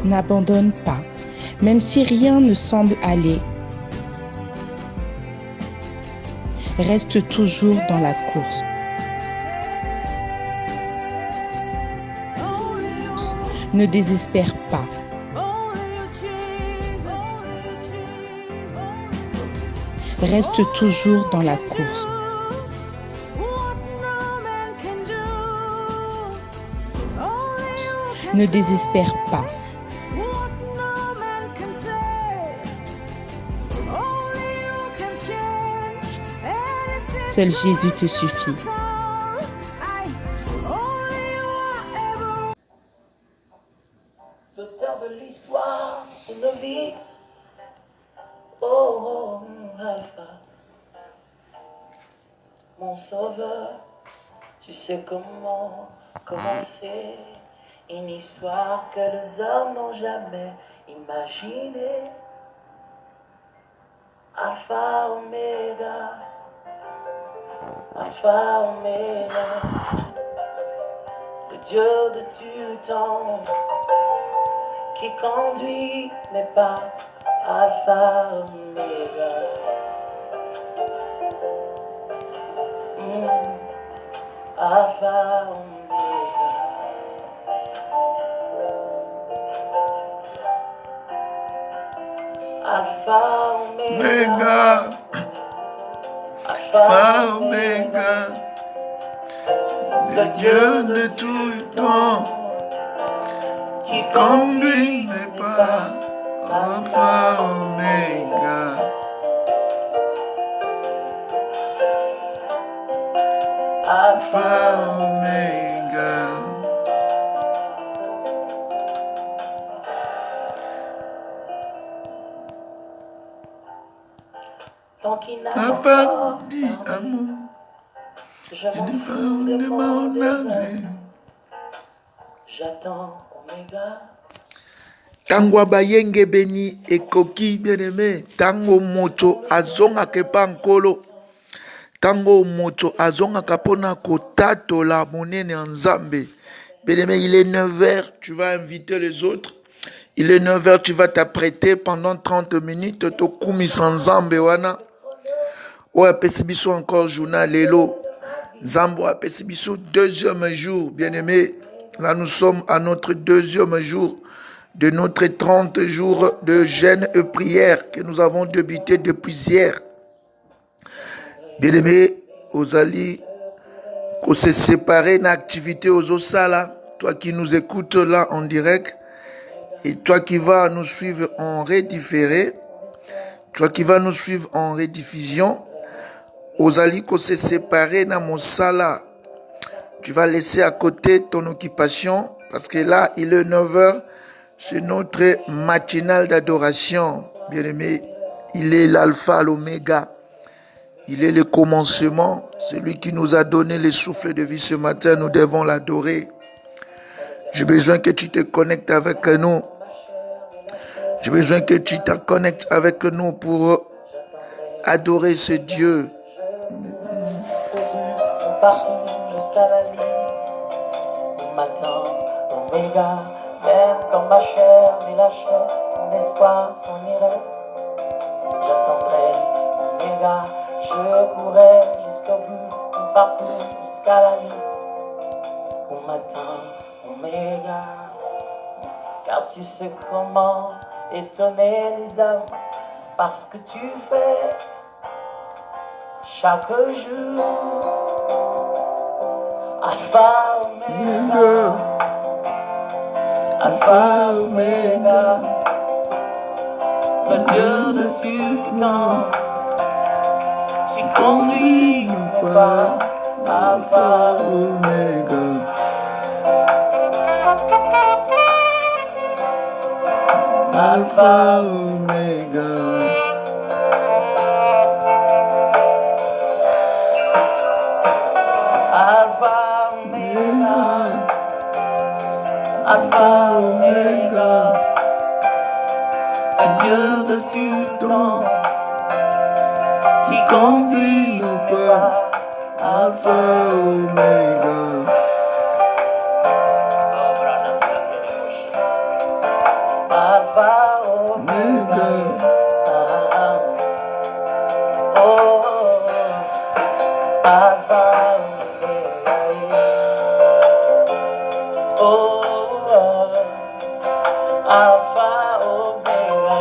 N'abandonne pas, même si rien ne semble aller. Reste toujours dans la course. Ne désespère pas. Reste toujours dans la course. Ne désespère pas. Seul Jésus te suffit. L'auteur de l'histoire de nos vies. Oh, Alpha, mon sauveur, tu sais comment commencer une histoire que les hommes n'ont jamais imaginée. Alpha, Oméga, Alpha, Oméga, le Dieu de tout temps qui conduit mes pas. Alpha, Oméga, Alpha, Oméga, Alpha, Oméga, Alpha, Oméga, le Dieu de tout temps qui conduit mes pas. Alpha, Oméga, Alpha, Oméga. Tant qu'il n'a pas dit amour, je m'en fous de mon désert. J'attends Oméga. Tango bayenge beni ekoki bien-aimé, tango moto azonga kepa nkolo, tango moto azonga kapona kotatola monene en Nzambe. Bien-aimé, il est 9h, tu vas inviter les autres. Il est 9h, tu vas t'apprêter pendant 30 minutes, tokumi sans Nzambe wana. Oya pesibiso encore journal lelo. Nzambe oya pesibiso deuxième jour, bien-aimé. Là nous sommes à notre deuxième jour de notre 30 jours de jeûne et prière que nous avons débuté depuis hier. Bien-aimé, Ozali, qu'on se séparer d'activité aux Osala, toi qui nous écoutes là en direct, et toi qui vas nous suivre en redifféré, toi qui vas nous suivre en rediffusion, Ozali, qu'on se séparer dans mon sala. Tu vas laisser à côté ton occupation, parce que là, il est 9h. C'est notre matinale d'adoration, bien-aimé. Il est l'alpha, l'oméga. Il est le commencement. Celui qui nous a donné le souffle de vie ce matin, nous devons l'adorer. J'ai besoin que tu te connectes avec nous. J'ai besoin que tu te connectes avec nous pour adorer ce Dieu. Jusqu'à la nuit, on m'attend, Oméga. Même quand ma chair me lâcherait, mon espoir s'en irait. J'attendrai, Oméga, je courrai jusqu'au bout, mon parcours jusqu'à la nuit. On m'attend, Oméga, car tu sais comment étonner les hommes, parce que tu fais chaque jour Alpha, Oméga. Alpha, Oméga, le Dieu de tout temps, qui conduit nos pas. Alpha, Oméga, Alpha, Oméga, Alpha, Oméga, Alpha, Oméga, le Dieu de tout temps, qui conduit nos pas. Alpha, Oméga. Oh, Alpha, Omega.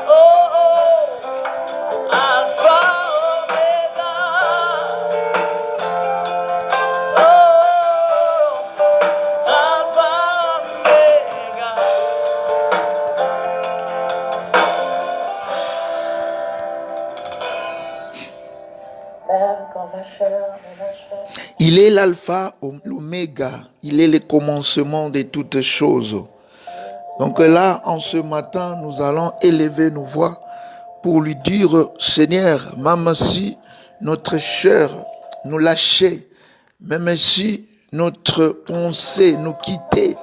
Oh, Alpha, Omega. Oh, Alpha, Omega. Même quand ma chair me lâche. Il est l'alpha, l'oméga. Il est le commencement de toutes choses. Donc là, en ce matin, nous allons élever nos voix pour lui dire, Seigneur, même si notre chair nous lâchait, même si notre pensée nous quittait,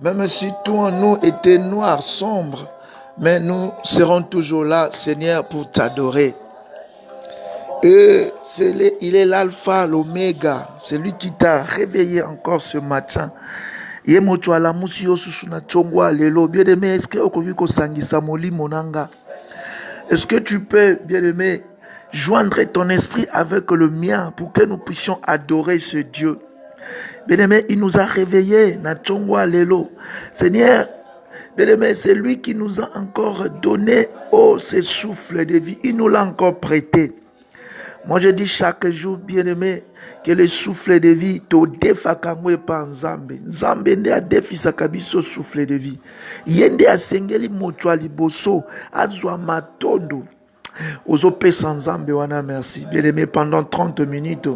même si tout en nous était noir, sombre, mais nous serons toujours là, Seigneur, pour t'adorer. Et il est l'alpha, l'oméga, c'est lui qui t'a réveillé encore ce matin. Bien-aimé, est-ce que tu peux, bien-aimé, joindre ton esprit avec le mien pour que nous puissions adorer ce Dieu? Bien-aimé, il nous a réveillés. Seigneur, bien-aimé, c'est lui qui nous a encore donné ce souffle de vie. Il nous l'a encore prêté. Moi, je dis chaque jour, bien-aimé, que le souffle de vie, to defa kangwe pa nzambe. Nzambe nde a defi sakabiso souffle de vie. Yende a sengeli mochwa liboso, azwa matondo. Ozo pesa nzambe wana merci. Bien-aimé, pendant 30 minutes,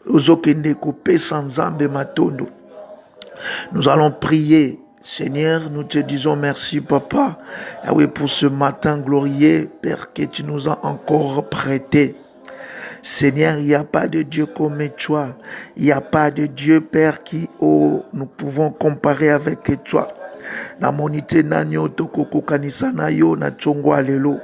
ozo kende ko pesa nzambe matondo. Nous allons prier. Seigneur, nous te disons merci, Papa. Ah oui, pour ce matin glorieux, Père, que tu nous as encore prêté. Seigneur, il n'y a pas de Dieu comme toi. Il n'y a pas de Dieu, Père, nous pouvons comparer avec toi. Na monite nanyo tokoko kanisa na yo na chongwa lelo.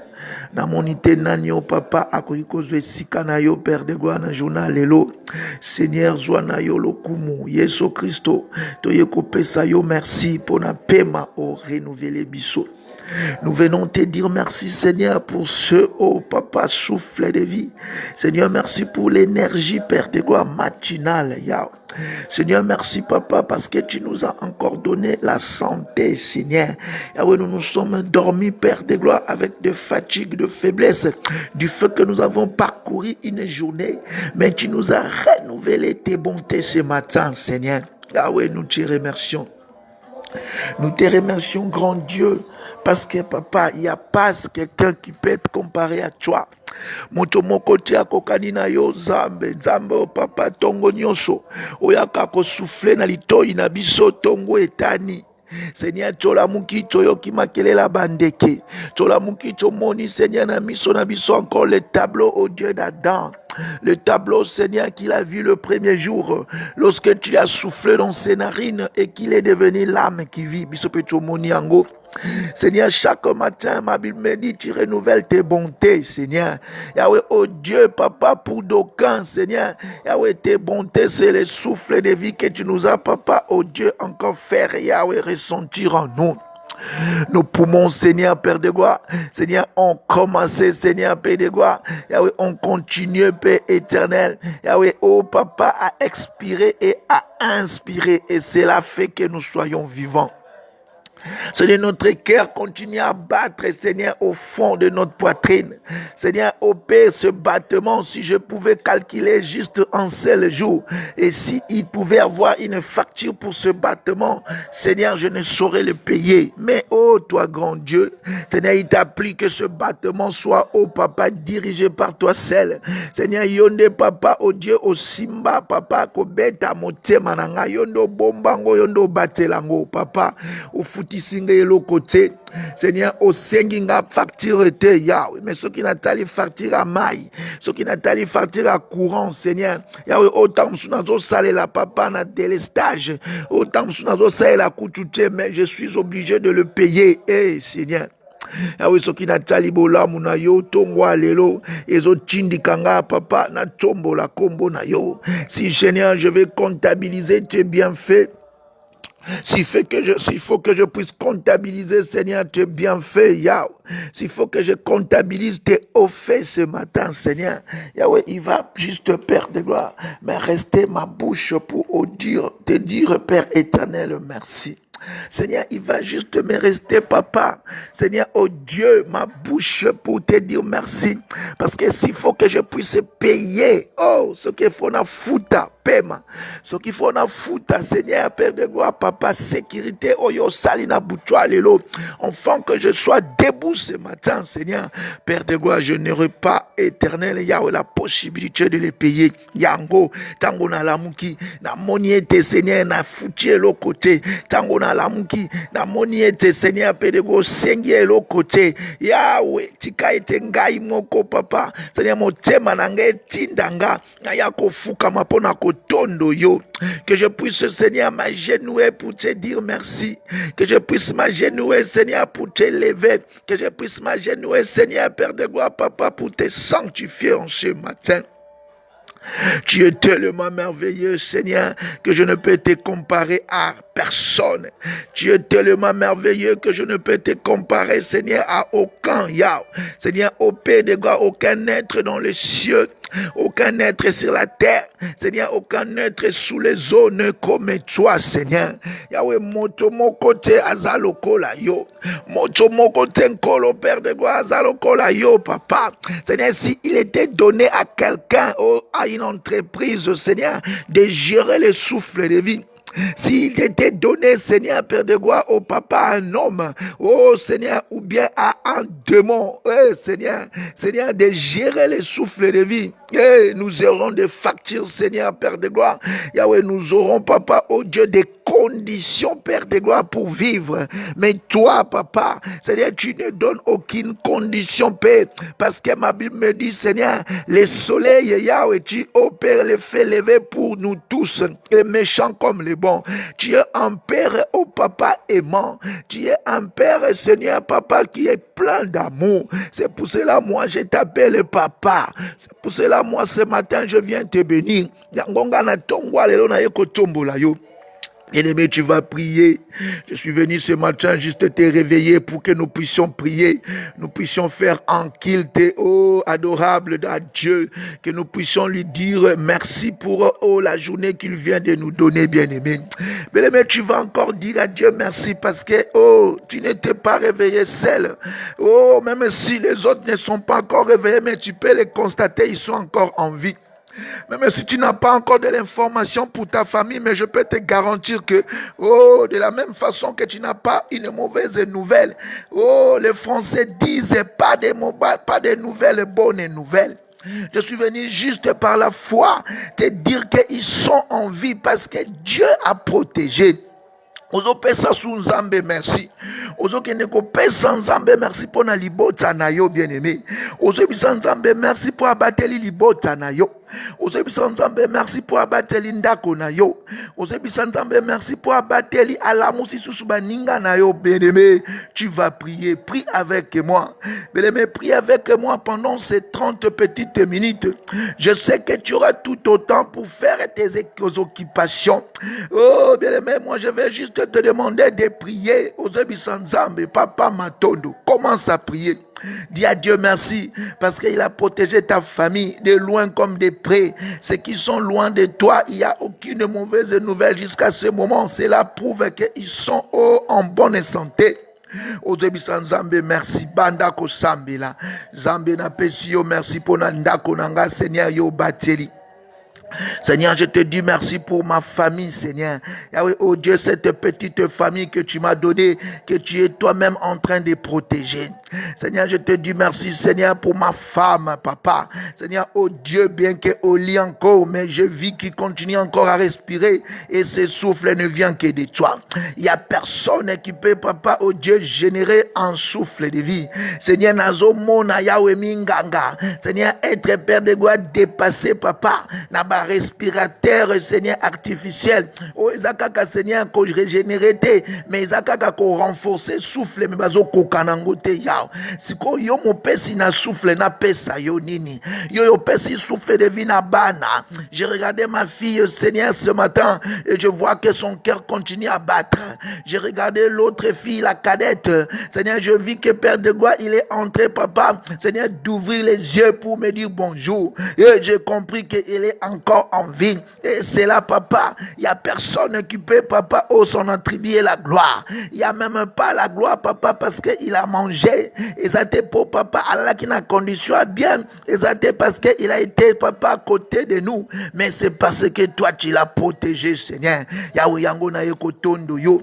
Na monite nanyo papa akoyiko zwe sika na yo Père de gloire na journal lelo. Seigneur zwa na yo lokumu Yesu Christo toyeko pesa yo merci pour na pema o renouveler biso. Nous venons te dire merci Seigneur pour ce Papa souffle de vie. Seigneur merci pour l'énergie Père de gloire matinale. Seigneur merci Papa parce que tu nous as encore donné la santé Seigneur. Yahweh, nous nous sommes dormis Père de gloire avec de fatigue, de faiblesse, du fait que nous avons parcouru une journée, mais tu nous as renouvelé tes bontés ce matin Seigneur. Yahweh, nous te remercions. Nous te remercions grand Dieu. Parce que papa, il n'y a pas quelqu'un qui peut être comparé à toi. Moto moko tia kokani na yo Nzambe o papa tongo nyonso oyaka ko souffler na litoi na biso tongo etani. Seigneur tola mukito yo ki makelela bandeke tola mukito moni Seigneur na miso encore le tableau au Dieu d'Adam. Le tableau, Seigneur, qu'il a vu le premier jour, lorsque tu as soufflé dans ses narines et qu'il est devenu l'âme qui vit. Seigneur, chaque matin, ma Bible me dit, tu renouvelles tes bontés, Seigneur. Yahweh, oh Dieu, Papa, pour d'aucuns, Seigneur, Yahweh, tes bontés, c'est le souffle de vie que tu nous as, Papa, oh Dieu, encore faire, Yahweh, ressentir en nous. Nos poumons, Seigneur, Père de gloire, Seigneur, ont commencé, Seigneur, Père de gloire, Yahweh, on continue, Père éternel, Yahweh, oh Papa, à expirer et à inspirer, et cela fait que nous soyons vivants. Seigneur, notre cœur continue à battre, Seigneur, au fond de notre poitrine. Seigneur, opère ce battement, si je pouvais calculer juste un seul jour, et si il pouvait avoir une facture pour ce battement, Seigneur, je ne saurais le payer. Mais, oh, toi, grand Dieu, Seigneur, il t'a plu que ce battement soit, oh, Papa, dirigé par toi seul. Seigneur, yonde, Papa, oh Dieu, oh Simba, Papa, kobeta motema nanga, yondo bombango, yondo batelango, Papa, au fouti côté. Seigneur, au senginga facture te Yahweh, mais ceux qui n'attendent facture à maille, ceux qui n'attendent facture à courant, Seigneur, Yahweh, autant m'sounazo salé la papa na délestage, autant m'sounazo salé la coutute, mais je suis obligé de le payer, Seigneur. Yahweh, ceux qui n'attendent bola muna yo tongwa lelo, ezo tindikanga papa na tombo la kombo na yo. Si Seigneur, je vais comptabiliser tes bienfaits, S'il faut que je puisse comptabiliser, Seigneur, tes bienfaits, Yahweh. S'il faut que je comptabilise tes hauts faits ce matin, Seigneur. Yahweh, il va juste, Père de gloire, mais rester ma bouche pour te dire, Père éternel, merci. Seigneur, il va juste me rester, papa. Seigneur, oh Dieu, ma bouche pour te dire merci. Parce que s'il faut que je puisse payer, oh, ce qu'il faut na fouta, paiement. Ce qu'il faut na fouta, Seigneur, Père de gloire, papa, sécurité, oh yo, salina boutoua, lelo. Enfin que je sois debout ce matin, Seigneur, Père de gloire, je n'aurai pas éternel, il y a la possibilité de les payer. Yango, tango na lamuki, na moniete, Seigneur, na foutu l'autre côté, tango na lamuki, na moniete, Seigneur, Père de gloire, sengi l'autre côté. Yahweh, tika ete ngai moko, papa, Seigneur, motema na ngai tindanga, na yako fuka mapona kotondo yo. Que je puisse, Seigneur, m'agenouiller pour te dire merci. Que je puisse m'agenouiller, Seigneur, pour te lever. Que je puisse m'agenouiller, Seigneur, Père de gloire, papa, pour te sanctifier en ce matin. Tu es tellement merveilleux, Seigneur, que je ne peux te comparer à personne. Tu es tellement merveilleux que je ne peux te comparer, Seigneur, à aucun Yahweh. Seigneur, au Père de gloire, aucun être dans les cieux, aucun être sur la terre, Seigneur, aucun être sous les eaux ne comme toi, Seigneur. Yahweh, moto mon côté azaloko la yo, moto mon côté nkolo, Père de gloire, azaloko la yo, papa. Seigneur, si il était donné à quelqu'un, à une entreprise, Seigneur, de gérer le souffle de vie, s'il était donné, Seigneur, Père de gloire, au papa, à un homme, oh Seigneur, ou bien à un démon, Seigneur, de gérer les souffles de vie, nous aurons des factures, Seigneur, Père de gloire. Yahweh, nous aurons, papa, oh Dieu, des conditions, Père de gloire, pour vivre. Mais toi, papa, Seigneur, tu ne donnes aucune condition, Père, parce que ma Bible me dit, Seigneur, les soleils, Yahweh, tu opères les faits lever pour nous tous, les méchants comme les bons. Tu es un Père, oh papa aimant. Tu es un Père, Seigneur, papa, qui est plein d'amour. C'est pour cela, moi, je t'appelle papa. C'est pour cela, moi, ce matin, je viens te bénir. Bien-aimé, tu vas prier. Je suis venu ce matin juste te réveiller pour que nous puissions prier. Nous puissions faire un culte, oh, adorable à Dieu. Que nous puissions lui dire merci pour, oh, la journée qu'il vient de nous donner, bien-aimé. Bien-aimé, tu vas encore dire à Dieu merci parce que, oh, tu n'étais pas réveillé seul. Oh, même si les autres ne sont pas encore réveillés, mais tu peux les constater, ils sont encore en vie. Même si tu n'as pas encore de l'information pour ta famille, mais je peux te garantir que, oh, de la même façon que tu n'as pas une mauvaise nouvelle, oh, les Français disent pas de nouvelles bonnes nouvelles. Je suis venu juste par la foi te dire qu'ils sont en vie parce que Dieu a protégé. Ozo pesa su nzambe merci. Ozo kene ko pesa nzambe merci pour na libota na yo bien-aimé. Ozo bisa nzambe merci pour abateli libota na yo. Ozo bisa nzambe merci pour abateli ndako na yo. Ozo bisa nzambe merci pour abateli alamusi susu baninga na yo bien-aimé. Tu vas prier, prie avec moi. Bien-aimé, prie avec moi pendant ces 30 petites minutes. Je sais que tu auras tout autant pour faire tes occupations. Oh bien-aimé, moi je vais juste te demander de prier. Ozebi Sanzambe, Papa Matondo, commence à prier. Dis à Dieu merci parce qu'il a protégé ta famille de loin comme de près. Ceux qui sont loin de toi, il n'y a aucune mauvaise nouvelle jusqu'à ce moment. Cela prouve qu'ils sont en bonne santé. Ozebi Sanzambe, merci. Bandako Sambela. Zambe na pesio, merci pour Nandako Nanga, Seigneur Yo Bateli. Seigneur, je te dis merci pour ma famille, Seigneur. Oh Dieu, cette petite famille que tu m'as donnée, que tu es toi-même en train de protéger. Seigneur, je te dis merci, Seigneur, pour ma femme, papa. Seigneur, oh Dieu, bien qu'au lit encore, mais je vis qu'il continue encore à respirer et ce souffle ne vient que de toi. Il n'y a personne qui peut, papa, oh Dieu, générer un souffle de vie. Seigneur, Nazo Mona Yahweh Minganga. Seigneur, être Père de gloire dépassé, papa. ba respirateur Seigneur artificiel o ezakaka Seigneur ko régénérer mais ezakaka ko renforcer souffle mais bazo kokanango te yao siko yo mopesi na souffle na pesa yo nini yo pesi souffle de vie na bana. J'ai regardé ma fille Seigneur ce matin et je vois que son cœur continue à battre. J'ai regardé l'autre fille, la cadette. Seigneur, je vis que Père de gloire, il est entré, papa, Seigneur, d'ouvrir les yeux pour me dire bonjour. Et j'ai compris qu'il est encore en vie. Et c'est là, papa, il n'y a personne qui peut, papa, s'en attribuer la gloire. Il n'y a même pas la gloire, papa, parce qu'il a mangé. Et ça était pour papa, Allah qui n'a condition à bien. Et ça était parce qu'il a été, papa, à côté de nous. Mais c'est parce que toi, tu l'as protégé, Seigneur. Yahweh Yango na yekotondo yo.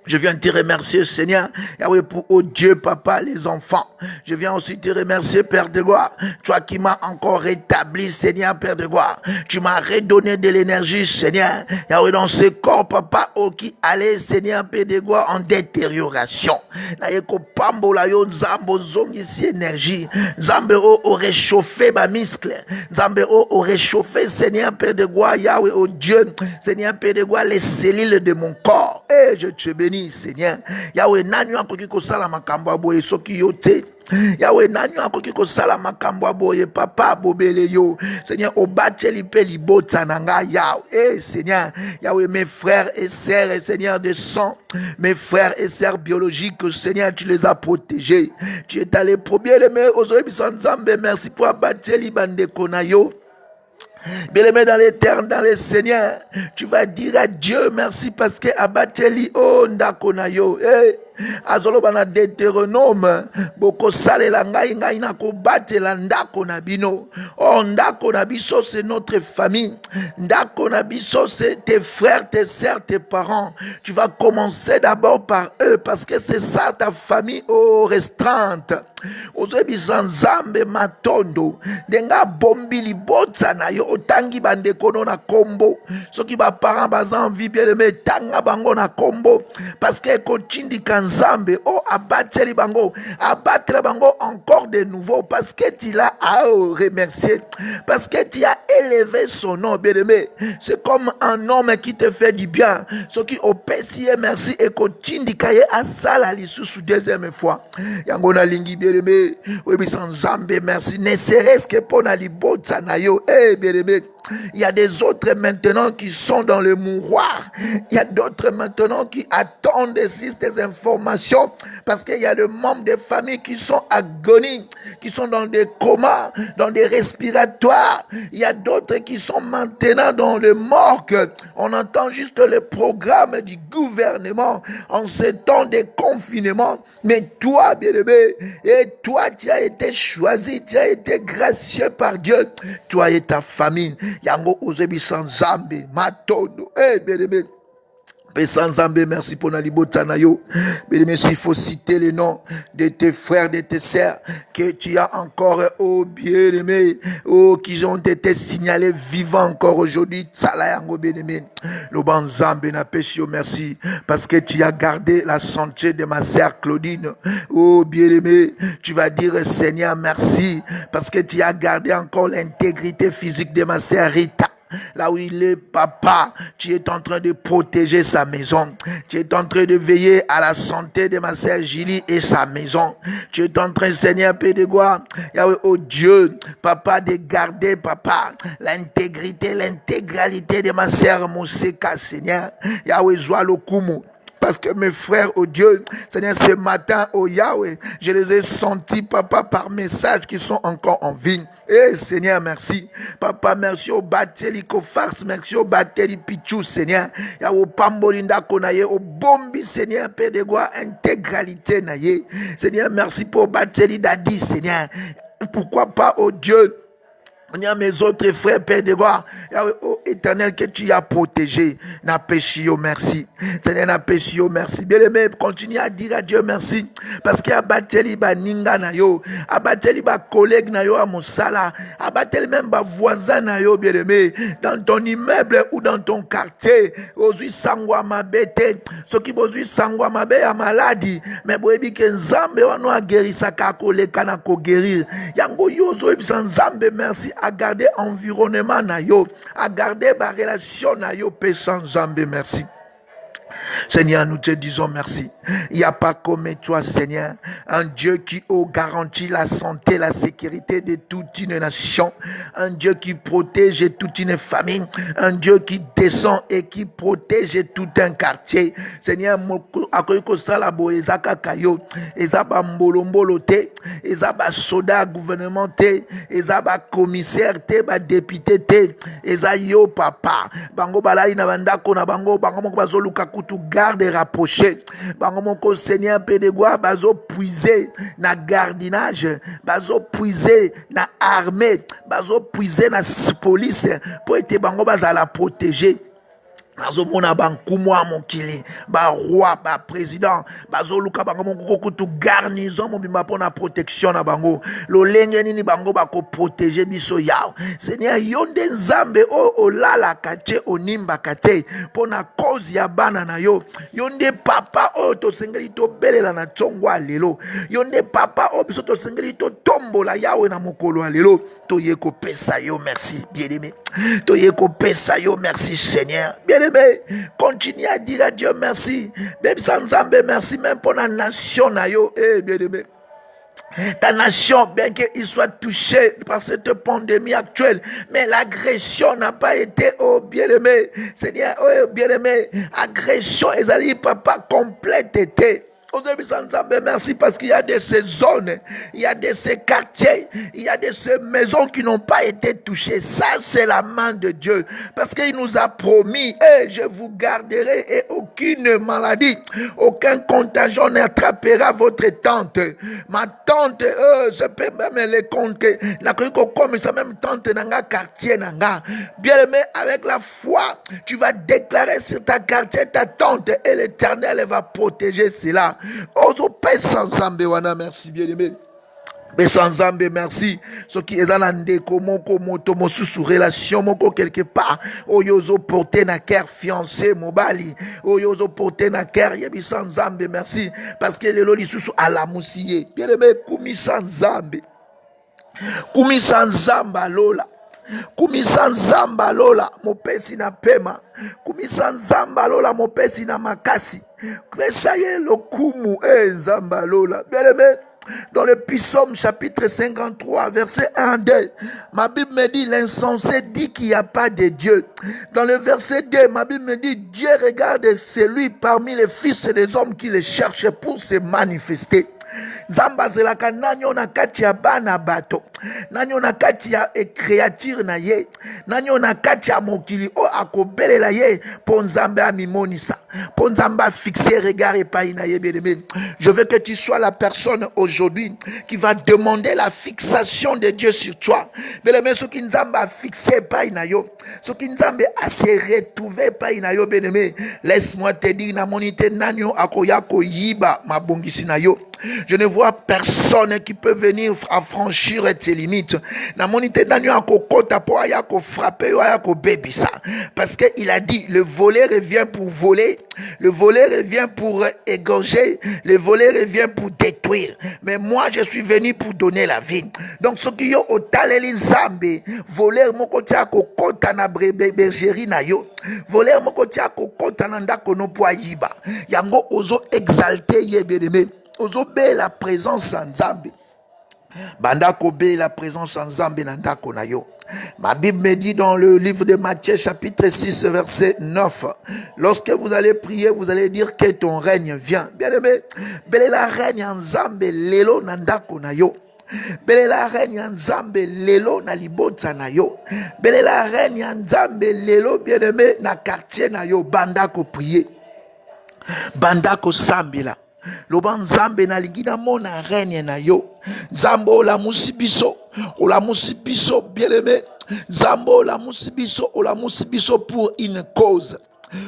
Je viens te remercier, Seigneur, Yahweh, pour, oh Dieu, papa, les enfants. Je viens aussi te remercier, Père de gloire. Toi qui m'as encore rétabli, Seigneur, Père de gloire. Tu m'as redonné de l'énergie, Seigneur. Yahweh, dans ce corps, papa, oh, qui allait, Seigneur, Père de gloire, en détérioration. Naïko pambo la yo, nzambo zong ici énergie. Nzambe au réchauffé, ma muscle. Nzambe au réchauffé, Seigneur, Père de gloire, Yahweh, oh Dieu. Seigneur, Père de gloire, les cellules de mon corps. Et je te bénis. Seigneur, Yahweh, nani akoki kosala makambo aboye soki yo te. Yahweh, nani akoki kosala makambo aboye papa bobele yo. Seigneur, obateli pe libota nanga Yahweh. Seigneur, Yahweh, mes frères et sœurs, Seigneur de sang, mes frères et sœurs biologiques, Seigneur, tu les as protégés. Tu es allé premier les meilleurs aux Nzambe. Merci pour abateli bande konayo. Bien-aimé dans l'éternel, dans le Seigneur, tu vas dire à Dieu merci parce que abateli o ndakonayo. Azolo bana Deutéronome boko salela ngai na ko batela ndako na bino. Oh ndako na biso c'est notre famille. Ndako na biso c'est tes frères, tes sœurs, tes parents. Tu vas commencer d'abord par eux parce que c'est ça ta famille restreinte. Ozebi Nzambe matondo denga bombi libotsa na yo otangi bande kono na kombo soki ba parents bazan vie bien aimé tanga bango na kombo parce que kochindika Nzambe abateli bango abattre bango encore de nouveau parce que tu l'as à remercier parce que tu as élevé son nom bien aimé. C'est comme un homme qui te fait du bien soki opesi merci et kochindika ye asala lisusu deuxième fois yango na lingi bien aimé, oui, Nzambe, merci. Ne serait-ce que pour na libota na yo, bien-aimé. Il y a des autres maintenant qui sont dans le mouroir. Il y a d'autres maintenant qui attendent des informations parce qu'il y a des membres des familles qui sont agonie, qui sont dans des comas, dans des respiratoires. Il y a d'autres qui sont maintenant dans le morgue. On entend juste le programme du gouvernement en ces temps de confinement. Mais toi, bien-aimé, et toi, tu as été choisi, tu as été gracieux par Dieu. Toi et ta famille. Yango ozebi Nzambe matondo bien-aimé. Nzambe, merci pour la libota na yo. Bien-aimé, s'il faut citer les noms de tes frères, de tes sœurs que tu as encore, bien-aimé, qui ont été signalés vivants encore aujourd'hui. Tsala yango bien-aimé. Loban Nzambe na pesio, merci parce que tu as gardé la santé de ma sœur Claudine. Bien-aimé, tu vas dire Seigneur merci parce que tu as gardé encore l'intégrité physique de ma sœur Rita. Là où il est, papa, tu es en train de protéger sa maison. Tu es en train de veiller à la santé de ma sœur Julie et sa maison. Tu es en train, Seigneur, Père de gloire, Yahweh, oh Dieu, papa, de garder, papa, l'intégralité de ma sœur Mousseka, Seigneur. Yahweh, Zoa Lokumu. Parce que mes frères, oh Dieu, Seigneur, ce matin, oh Yahweh, je les ai sentis, papa, par message qui sont encore en vie. Seigneur, merci. Papa, merci au Bateli Kofars, merci au Bateli Pichou, Seigneur. Yahweh, Pambolinda Konaye, au Bombi, Seigneur, Père de gloire, intégralité, Naye. Seigneur, merci pour Bateli Dadi, Seigneur. Pourquoi pas, oh Dieu, il y a mes autres frères, Père de gloire, oh éternel, que tu as protégé. Na péchio, merci. Seigneur, na péchio, merci. Bien aimé, continue à dire à Dieu merci. Parce qu'il y a bateli ba ninga na yo, a bateli ba collègue na yo à Moussala, a bateli même ba voisin na yo, bien aimé, dans ton immeuble ou dans ton quartier. Ozui sangwa mabete, ce qui ozui sangwa mabe a maladie, mais boebi ke Nzambe wano a guéri sa ka koleka na ko guérir. Yango yo zo ebisa Nzambe merci. à garder environnement na yo, à garder ma relation na yo, Père Nzambe, merci. Seigneur, nous te disons merci. Il n'y a pas comme toi, Seigneur, un Dieu qui garantit la santé, la sécurité de toute une nation, un Dieu qui protège toute une famille, un Dieu qui descend et qui protège tout un quartier. Seigneur, akoyiko sala bo ezaka kayo, ezaba mbolombolo te, ezaba soda gouvernement te, ezaba commissaire te, ba député te, ezayo papa. Bango balai na bandako na bango moko bazoluka kutu garde rapproché. Bango moko Seigneur pédégois bazo puiser na gardinage, bazo puiser na armée, bazo puiser na police pour être bango bazala protéger. Bazomona bankumwa mokili ba roi ba président bazoluka bango moko kutu garnison mobimba pona protection na bango lolenge nini bango bako protéger biso yao. Seigneur yonde nzambe o olala kache onimba kate pona cause ya bana na yo, yonde papa o to sengeli to belela na tongwa lelo, yonde papa o biso to sengeli to tombola yawe na mokolo lelo. Toye ko pesa yo merci bien-aimé, toye ko pesa yo merci Seigneur bien-aimé. Continue à dire à Dieu merci, même sans Nzambe merci, même pour la nation na yo, bien-aimé. Ta nation, bien qu'il soit touché par cette pandémie actuelle, mais l'agression n'a pas été, oh bien-aimé, Seigneur, oh bien-aimé, agression, ezali papa complète était. Merci parce qu'il y a de ces zones, il y a de ces quartiers, il y a de ces maisons qui n'ont pas été touchées. Ça, c'est la main de Dieu. Parce qu'il nous a promis, je vous garderai et aucune maladie, aucun contagion n'attrapera votre tente. Ma tante, je peux même les compter. Comme ça, même tante nanga quartier nanga. Bien aimé, avec la foi, tu vas déclarer sur ta quartier, ta tente, et l'Éternel va protéger cela. Ozo pesa nzambe wana merci bien aimé. Pesa nzambe merci. Ce qui est en ndeko moko moto mosusu relation moko quelque part. Oyozo porter na cœur fiancé mobali. Oyozo porter na cœur yebisa nzambe merci parce que lelo lisusu ala musiye. Bien aimé kumisa nzambe. Kumisa nzamba lola. Kumisa nzamba lola mopesi na pema. Kumisa nzamba lola mopesi na makasi. Pesa ye lokumu nzamba lola. Bien aimé, dans le psaume chapitre 53 verset 1-2, ma Bible me dit l'insensé dit qu'il n'y a pas de Dieu. Dans le verset 2, ma Bible me dit Dieu regarde celui parmi les fils des hommes qui le cherchent pour se manifester. Nzamba zelaka nanyo na kati ya bana bato, nanyo na kati ya créature na ye, nanyo na kati ya mokili o akobelela ye po nzambe amimonisa, po nzambe fixer regard epai na ye bien-aimé. Je veux que tu sois la personne aujourd'hui qui va demander la fixation de Dieu sur toi. Bien-aimé, ce qui nzambe a fixé epai na yo, ce qui nzambe a se retrouvé epai na yo bien-aimé, laisse-moi te dire na monite nanyo akoya ko yiba mabongisi na yo. Je ne vois personne qui peut venir affranchir tes limites. Na monité Daniel akokota po ayako frapper ayako bebisa. Parce que il a dit le voleur revient pour voler, le voleur revient pour égorger, le voleur revient pour détruire. Mais moi je suis venu pour donner la vie. Donc ce qui yo otaleli nzambe, voleur moko tia kokota na bergerie na yo. Voleur moko tia kokota na ndako no po ayiba. Yango ozo exalter ye bien-aimé. Ozobe la présence en Nzambe. Bandako be la présence en Nzambe nandako na yo. Ma Bible me dit dans le livre de Matthieu chapitre 6 verset 9, lorsque vous allez prier, vous allez dire que ton règne vient. Bien-aimé, belle la règne en Nzambe lelo nandako na yo. Belle la règne en Nzambe lelo na libota na yo. Belle la règne en Nzambe lelo bien-aimé na quartier na yo. Bandako prier. Bandako sambila. Loba nzambe na lingina mona règne na yo. Nzambo la musibiso, o la musibiso bien-aimé. Nzambo la musibiso, o la musibiso pour une cause.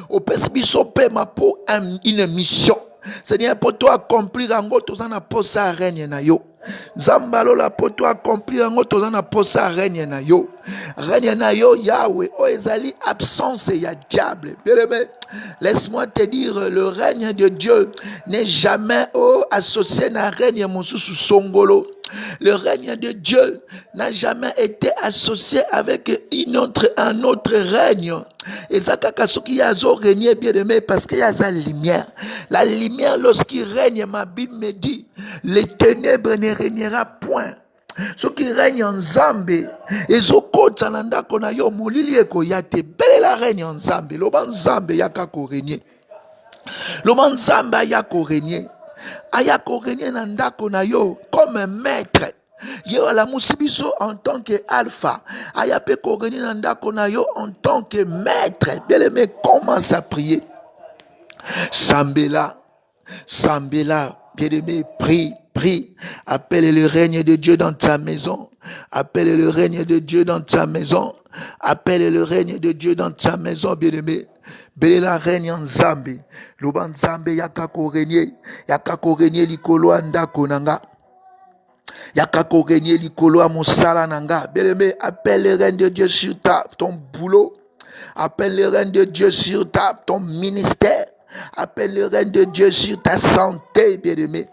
O pesibiso pema pour une mission. Seigneur, pour toi accomplir ango tozana posa règne na yo. Zambalo la pour toi accomplir ango tozana posa règne na yo. Règne na yo Yahweh, o ezali absence ya diable. Bien-aimé, laisse-moi te dire, le règne de Dieu n'est jamais associé à un règne mosusu songolo. Le règne de Dieu n'a jamais été associé avec un autre règne. Et ça, qui a régné, bien aimé, parce qu'il y a la lumière. La lumière, lorsqu'il règne, ma Bible me dit, les ténèbres ne régnera point. Ce qui règne en Zambé, et ce côté nanda kona yo molili eko yate belle la règne en Zambé. Loban Zambé yaka ko régner. Loban Zambé yaka régner. Ayako régner nanda kona yo comme un maître. Yo la musibiso en tant que alpha. Ayape ko régner nanda kona yo en tant que maître. Bien aimé, commence à prier. Sambela, bien aimé, prie. Appelle le règne de Dieu dans ta maison. Appelle le règne de Dieu dans ta maison. Appelle le règne de Dieu dans ta maison, bien-aimé. Bela règne en Zambé. Loban Zambé yakako régner likolo andako nanga. Yakako régner likolo a mosala nanga. Bien-aimé, appelle le règne de Dieu sur ton boulot. Appelle le règne de Dieu sur ton ministère. Appelle le règne de Dieu sur ta santé, bien-aimé.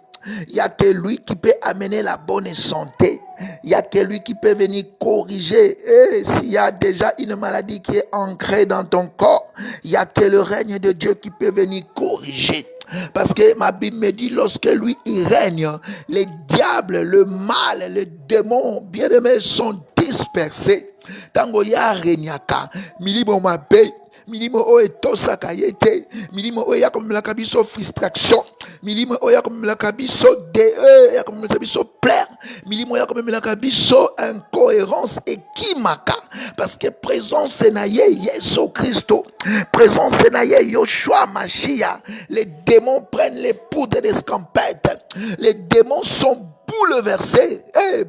Il n'y a que lui qui peut amener la bonne santé. Il n'y a que lui qui peut venir corriger. Et s'il y a déjà une maladie qui est ancrée dans ton corps, il n'y a que le règne de Dieu qui peut venir corriger. Parce que ma Bible me dit, lorsque lui il règne, les diables, le mal, les démons, bien-aimés, sont dispersés. Tango ya renyaka, milimo mabe, milimo o etosa kayete, milimo o ya comme la kabiso frustration. Milimo oya comme la kabiso de ya comme la kabiso plaire. Milimo oya comme la kabiso incohérence et kimaka. Parce que présence na ye Yesu Christo. Présence na ye Yoshua Mashiach. Les démons prennent les poudres d'escampette. Les démons sont bouleversés.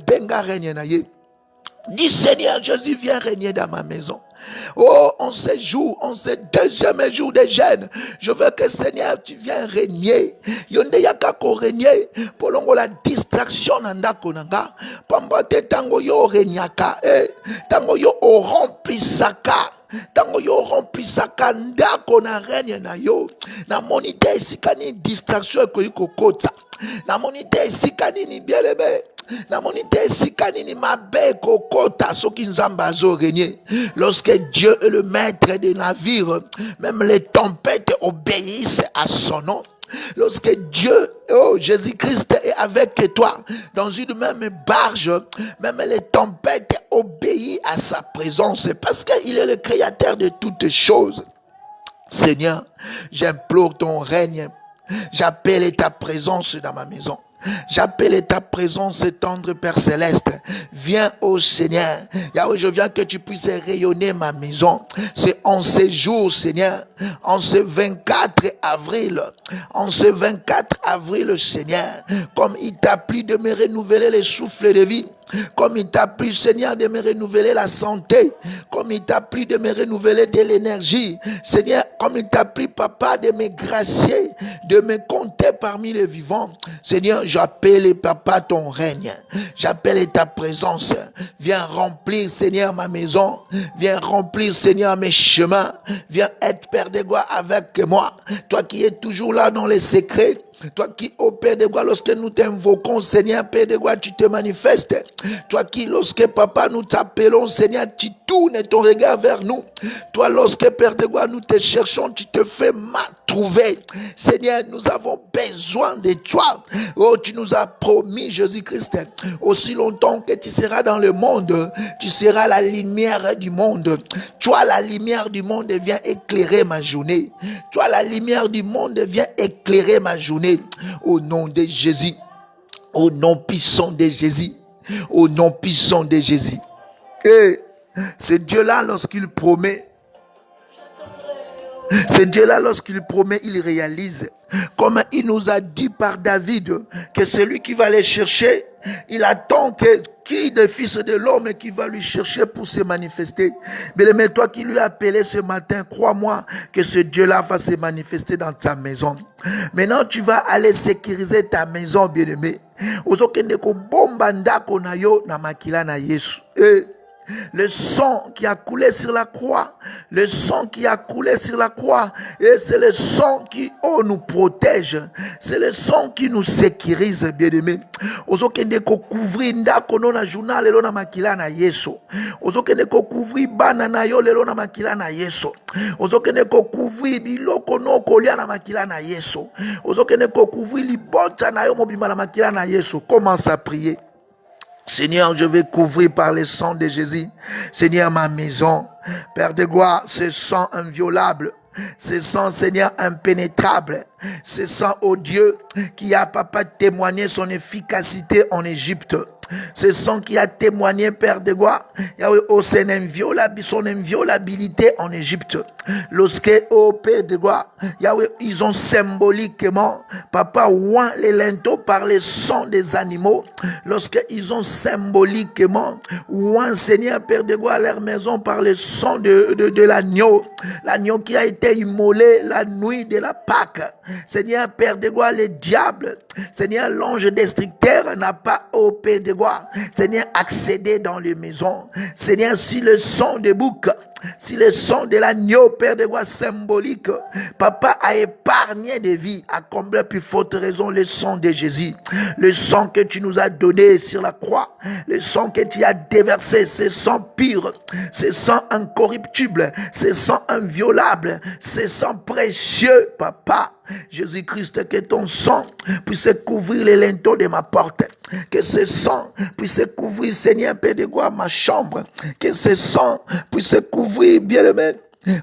Benga règne na ye. Dis Seigneur Jésus, viens régner dans ma maison. Oh, en ces jours, en ces deuxième jour de jeûne, je veux que Seigneur, tu viens régner. Yonde yakako régner. Polongo la distraction nandako nanga. Pambate tango yo regnaka. Tango yo o rempli saka. Tango yo rempli saka ndako na règne na yo. Na monite sikani distraction ko yikokota. Na monite sikani ni bien aimé. La monité sikanini mabe kokota soki nzamba zo régner. Lorsque Dieu est le maître des navires, même les tempêtes obéissent à son nom. Lorsque Dieu, oh Jésus-Christ est avec toi dans une même barge, même les tempêtes obéissent à sa présence parce qu'il est le créateur de toutes choses. Seigneur, j'implore ton règne. J'appelle ta présence dans ma maison. J'appelle ta présence tendre Père Céleste. Viens au Seigneur. Yahweh, je viens que tu puisses rayonner ma maison. C'est en ces jours, Seigneur, en ce 24 avril, Seigneur, comme il t'a plu de me renouveler les souffles de vie, comme il t'a plu, Seigneur, de me renouveler la santé, comme il t'a plu de me renouveler de l'énergie, Seigneur, comme il t'a plu, Papa, de me gracier, de me compter parmi les vivants, Seigneur, j'appelle, Papa, ton règne. J'appelle ta présence. Viens remplir, Seigneur, ma maison. Viens remplir, Seigneur, mes chemins. Viens être Père de gloire avec moi. Toi qui es toujours là dans les secrets. Toi qui, ô Père de gloire, lorsque nous t'invoquons, Seigneur, Père de gloire, tu te manifestes. Toi qui, lorsque, Papa, nous t'appelons, Seigneur, tu tournes ton regard vers nous. Toi, lorsque, Père de gloire, nous te cherchons, tu te fais trouver. Seigneur, nous avons besoin de toi. Oh, tu nous as promis, Jésus-Christ, aussi longtemps que tu seras dans le monde, tu seras la lumière du monde. Toi, la lumière du monde, viens éclairer ma journée. Toi, la lumière du monde, viens éclairer ma journée. Au nom de Jésus. Au nom puissant de Jésus. Au nom puissant de Jésus. Et c'est Dieu-là, lorsqu'il promet, c'est Dieu-là, lorsqu'il promet, il réalise. Comme il nous a dit par David, que celui qui va les chercher, il attend que qui des fils de l'homme qui va lui chercher pour se manifester. Mais toi qui lui as appelé ce matin, crois-moi que ce Dieu-là va se manifester dans ta maison. Maintenant, tu vas aller sécuriser ta maison, bien-aimé. Ozokende ko bomba ndako na yo na makila na Yesu. Le sang qui a coulé sur la croix. Le sang qui a coulé sur la croix. Et c'est le sang qui nous protège. C'est le sang qui nous sécurise, bien-aimé. Ozokende ko couvrir ndako no na journal lelo na makila na Yesu. Ozokende ko couvrir bana na yo lelo na makila na Yesu. Ozokende ko couvrir biloko no kolia na makila na Yesu. Ozokende ko couvrir libota na yo mobima na makila na Yesu. Commence à prier. Seigneur, je vais couvrir par le sang de Jésus. Seigneur, ma maison. Père de gloire, ce sang inviolable. Ce sang, Seigneur, impénétrable. Ce sang, oh Dieu, qui a, papa, témoigné son efficacité en Égypte. Ce sang qui a témoigné, Père de gloire, son inviolabilité en Égypte. Lorsque, oh Père de gloire, Yahweh, ils ont symboliquement, papa, oint les linteaux par le sang des animaux. Lorsqu'ils ont symboliquement oint, Seigneur, Père de gloire, leur maison par le sang de l'agneau. L'agneau qui a été immolé la nuit de la Pâque. Seigneur, Père de gloire, le diable, Seigneur, l'ange destructeur n'a pas, oh Père de gloire, Seigneur, accédé dans les maisons. Seigneur, si le sang de bouc, si le sang de l'agneau, Père de gloire symbolique, papa a épargné des vies, à combien plus forte raison le sang de Jésus, le sang que tu nous as donné sur la croix, le sang que tu as déversé, ce sang pur, ce sang incorruptible, ce sang inviolable, ce sang précieux, papa. Jésus-Christ, que ton sang puisse couvrir les linteaux de ma porte. Que ce sang puisse couvrir, Seigneur, Père de gloire, ma chambre. Que ce sang puisse couvrir, bien-aimé,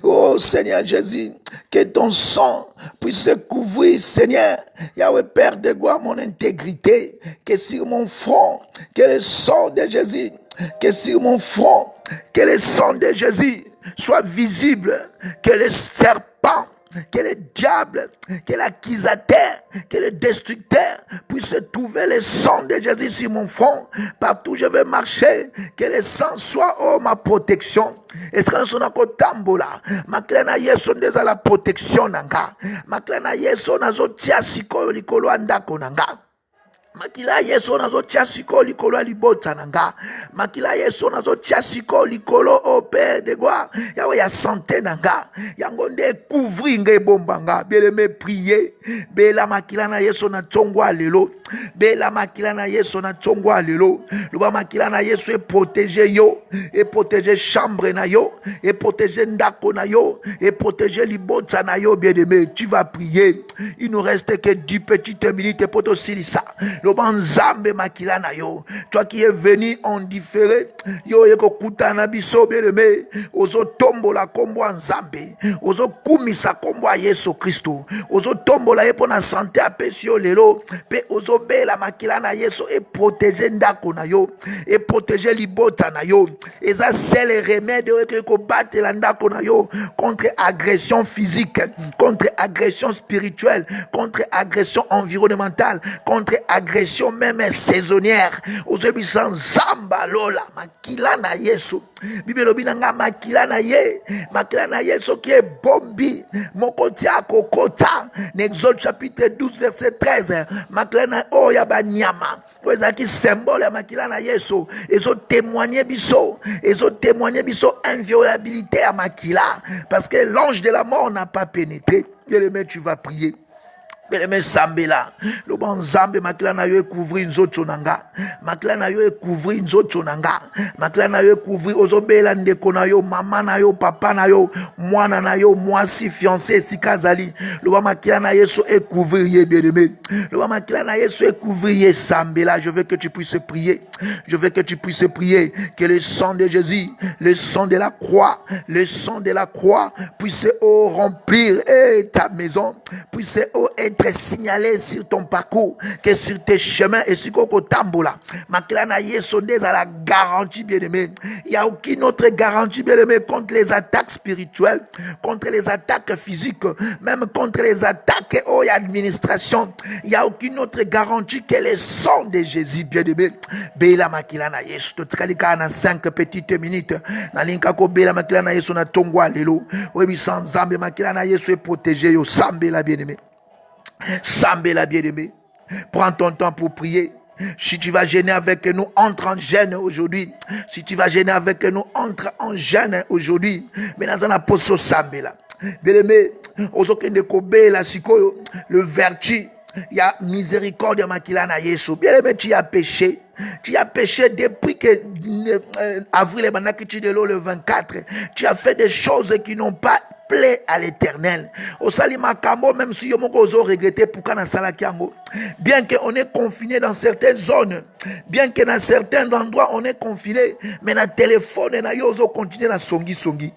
oh Seigneur Jésus, que ton sang puisse couvrir, Seigneur, Yahweh, Père de gloire, mon intégrité. Que sur mon front, que le sang de Jésus, que sur mon front, que le sang de Jésus soit visible. Que le serpent, que le diable, que l'accusateur, que le destructeur puisse trouver le sang de Jésus sur mon front. Partout où je vais marcher, que le sang soit, oh, ma protection. Est-ce que nous sommes encore tambola? Ma clé yeso ndeza la protection nanga. Ma clé yeso nazo tia siko likolo andako nanga. Makila yeso nazo tia siko likolo libota nanga. Makila yeso nazo tia siko likolo au Père de gloire. Yawe ya santé nanga. Yangonde couvrir nge bombanga. Bien-aimé, prier. Bela makila na yeso na tongwa lelo. Bela makila na yeso na tongwa lelo. Luba makila na yeso e protéger yo. Et protéger chambre na yo. Et protéger ndako na yo. Et protéger libota na yo. Bien-aimé, tu vas prier. Il nous reste que 10 petites minutes pour te silisa. Lobanzambe makila na yo. Toi qui es venu en différé, yo yeko kutana biso bien-aimé, ozo tombo la kombo nzambe, ozo kumisa kombo Yesu Kristo, ozo tombo la yepo na santé apesio lelo, pe ozo be la makila na Yesu et protéger ndako na yo, et protéger libota na yo. Eza c'est le remède yeko battre la ndako na yo contre agression physique, contre agression spirituelle, contre agression environnementale, contre agression même saisonnière. Ozebi sans zamba lola makila na Yesu. Bible binanga makila na Yesu qui est bombi mokoti akokota. Exode chapitre 12 verset 13. Makila na oya banyama. Oza ki symbole ya makila na Yesu. Ezo témoigner biso inviolabilité à makila parce que l'ange de la mort n'a pas pénétré. Bien-aimé, tu vas prier. Bien-aimé, sambela. Le bon zambe makila na yo couvrir nzoto nanga. Makila na yo couvrir nzoto nanga. Makila na yo couvrir ozobela ndeko na yo, mama na yo, papa na yo, mwana na yo, mwasi fiancé sikazali. Le bon makila na Yesu et couvrir ye bien-aimé. Le bon makila na Yesu et couvrir ye sambela. Je veux que tu puisses prier. Je veux que tu puisses prier que le sang de Jésus, le sang de la croix, le sang de la croix puisse remplir ta maison, puisse être signalé sur ton parcours, que sur tes chemins et sur Koko Tambola. Maklana Yesonde à la garantie, bien-aimé. Il n'y a aucune autre garantie, bien-aimé, contre les attaques spirituelles, contre les attaques physiques, même contre les attaques administration. Il n'y a aucune autre garantie que le sang de Jésus, bien-aimé. Bela Makilana Yesu, Totskalika na 5 petites minutes. Na linka ko Bela Makilana Yesu na tongwa lelo. Obi sans Zambe Makilana Yesu est protégé yo Sambe la bien-aimé. Sambe la bien-aimé. Prends ton temps pour prier. Si tu vas gêner avec nous, entre en gêne aujourd'hui. Si tu vas gêner avec nous, entre en gêne aujourd'hui. Mais dans un aposto sambela. Bien-aimé, ozokende kobela sikoyo, le vertu, il y a miséricorde makila na Yesu. Bien-aimé, tu as péché. Tu as péché depuis que avril et Banakiti de l'eau le 24. Tu as fait des choses qui n'ont pas plaît à l'Éternel. Au salima kambo, même si yomoko ozo regretter pourquoi na salakiango. Bien qu'on est confiné dans certaines zones, bien que dans certains endroits on est confiné, mais na téléphone na yozo continue na songi.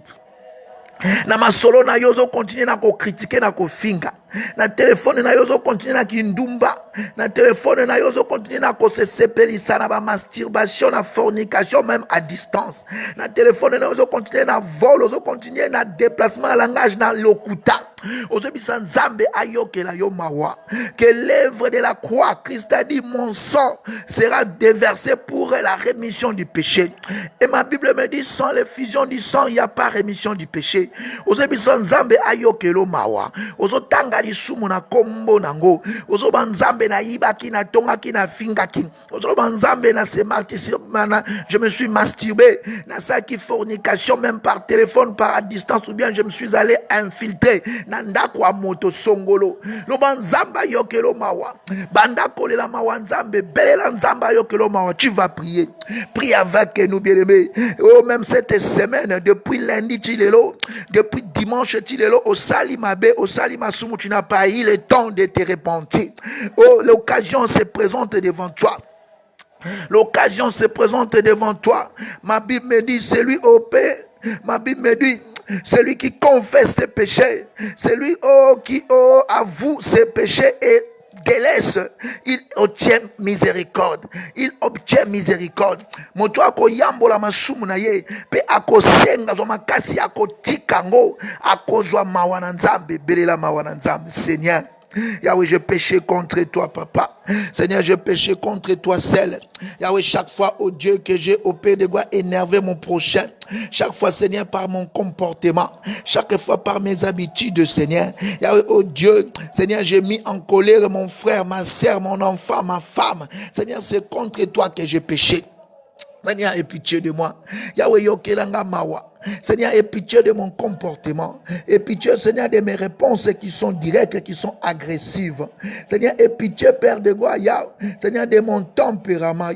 Na masolo na yozo continue na ko critiquer na ko finga. Na téléphone na yozo continue na kindumba. Na téléphone na yozo continue na ko se sepelisa na ba masturbation, na fornication même à distance. Na téléphone na yozo continue na vol, yozo continue na déplacement à langage na lokuta. Ozo bisa nzambe ayokela yo mawa. Que l'œuvre de la croix, Christ a dit mon sang sera déversé pour la rémission du péché. Et ma Bible me dit sans l'effusion du sang, il n'y a pas rémission du péché. Ozo bisa nzambe ayokelo mawa. Ozo tanga lisumu na kombo nango. Ozo banzambe na ibaki na tongaki na fingaki. Ozo banzambe na se mana je me suis masturbé na saki fornication même par téléphone par à distance ou bien je me suis allé infiltrer na ndako moto songolo. Lo banzamba yokelo mawa. Banda kolela mawa nzambe belela nzamba yokelo mawa. Tu vas prier. Prie avec nous bien-aimés. Oh même cette semaine depuis lundi tilelo, depuis dimanche tilelo au Salimabe, au Salimasumu, tu n'as pas eu le temps de te repentir. Oh, l'occasion se présente devant toi. L'occasion se présente devant toi. Ma Bible me dit, celui au Père, ma Bible me dit, celui qui confesse ses péchés, celui qui avoue ses péchés et délaisse, il obtient miséricorde. Il obtient miséricorde. Moto ako yambola masumu na ye, pe ako senga zo makasi ako tikango, ako zwa mawana nzambe, belela mawana nzambe. Seigneur, Yahweh, je péché contre toi, papa. Seigneur, je péché contre toi seul. Yahweh, chaque fois, oh Dieu, que j'ai au Père de gloire énervé mon prochain. Chaque fois, Seigneur, par mon comportement. Chaque fois, par mes habitudes, Seigneur. Yahweh, oh Dieu, Seigneur, j'ai mis en colère mon frère, ma sœur, mon enfant, ma femme. Seigneur, c'est contre toi que j'ai péché. Seigneur, aie pitié de moi. Yahweh, yokelanga mawa. Seigneur, aie pitié de mon comportement. Aie pitié, Seigneur, de mes réponses qui sont directes, qui sont agressives. Seigneur, aie pitié, Père de gloire. Seigneur, de mon tempérament.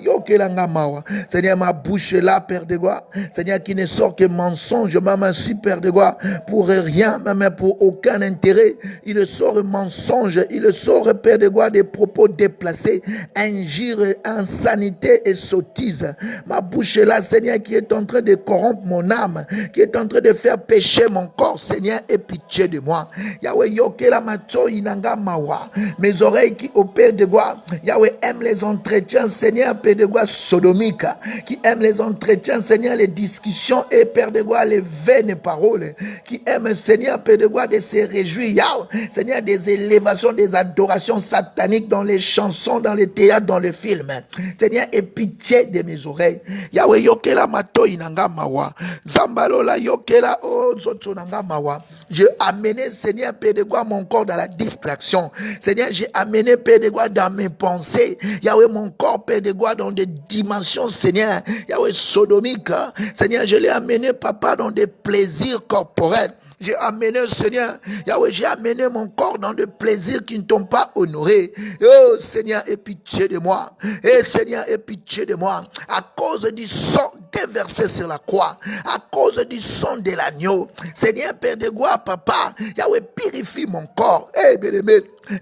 Seigneur, ma bouche est là, Père de gloire. Seigneur, qui ne sort que mensonge. Même ainsi, Père de gloire, pour rien, même pour aucun intérêt. Il sort mensonge. Il sort, Père de gloire, des propos déplacés, injures, insanité et sottise. Ma bouche est là, Seigneur, qui est en train de corrompre mon âme, qui est en train de faire pécher mon corps. Seigneur, aie pitié de moi. Yahweh, yokela mato inanga mawa. Mes oreilles qui opèrent de gloire. Yahweh aime les entretiens, Seigneur, Père de gloire sodomique, qui aime les entretiens, Seigneur, les discussions et Père de gloire, les vaines paroles, qui aime, Seigneur, Père de gloire, de se réjouir, Yahweh, Seigneur, des élévations, des adorations sataniques dans les chansons, dans les théâtres, dans les films. Seigneur, aie pitié de mes oreilles. Yahweh, yokela mato inanga mawa. Zambalola yokela zoto nanga mawa. J'ai amené, Seigneur, Père de gloire, mon corps dans la distraction. Seigneur, j'ai amené, Père de gloire, dans mes pensées. Yahweh, mon corps, Père de gloire, dans des dimensions, Seigneur. Yahweh, sodomique. Seigneur, je l'ai amené, Papa, dans des plaisirs corporels. J'ai amené, Seigneur, Yahweh, j'ai amené mon corps dans des plaisirs qui ne t'ont pas honoré. Oh, Seigneur, aie pitié de moi. Eh, Seigneur, aie pitié de moi. À cause du sang déversé sur la croix, à cause du sang de l'agneau. Seigneur, Père de gloire, Papa, Yahweh, purifie mon corps. Eh, bien-aimé,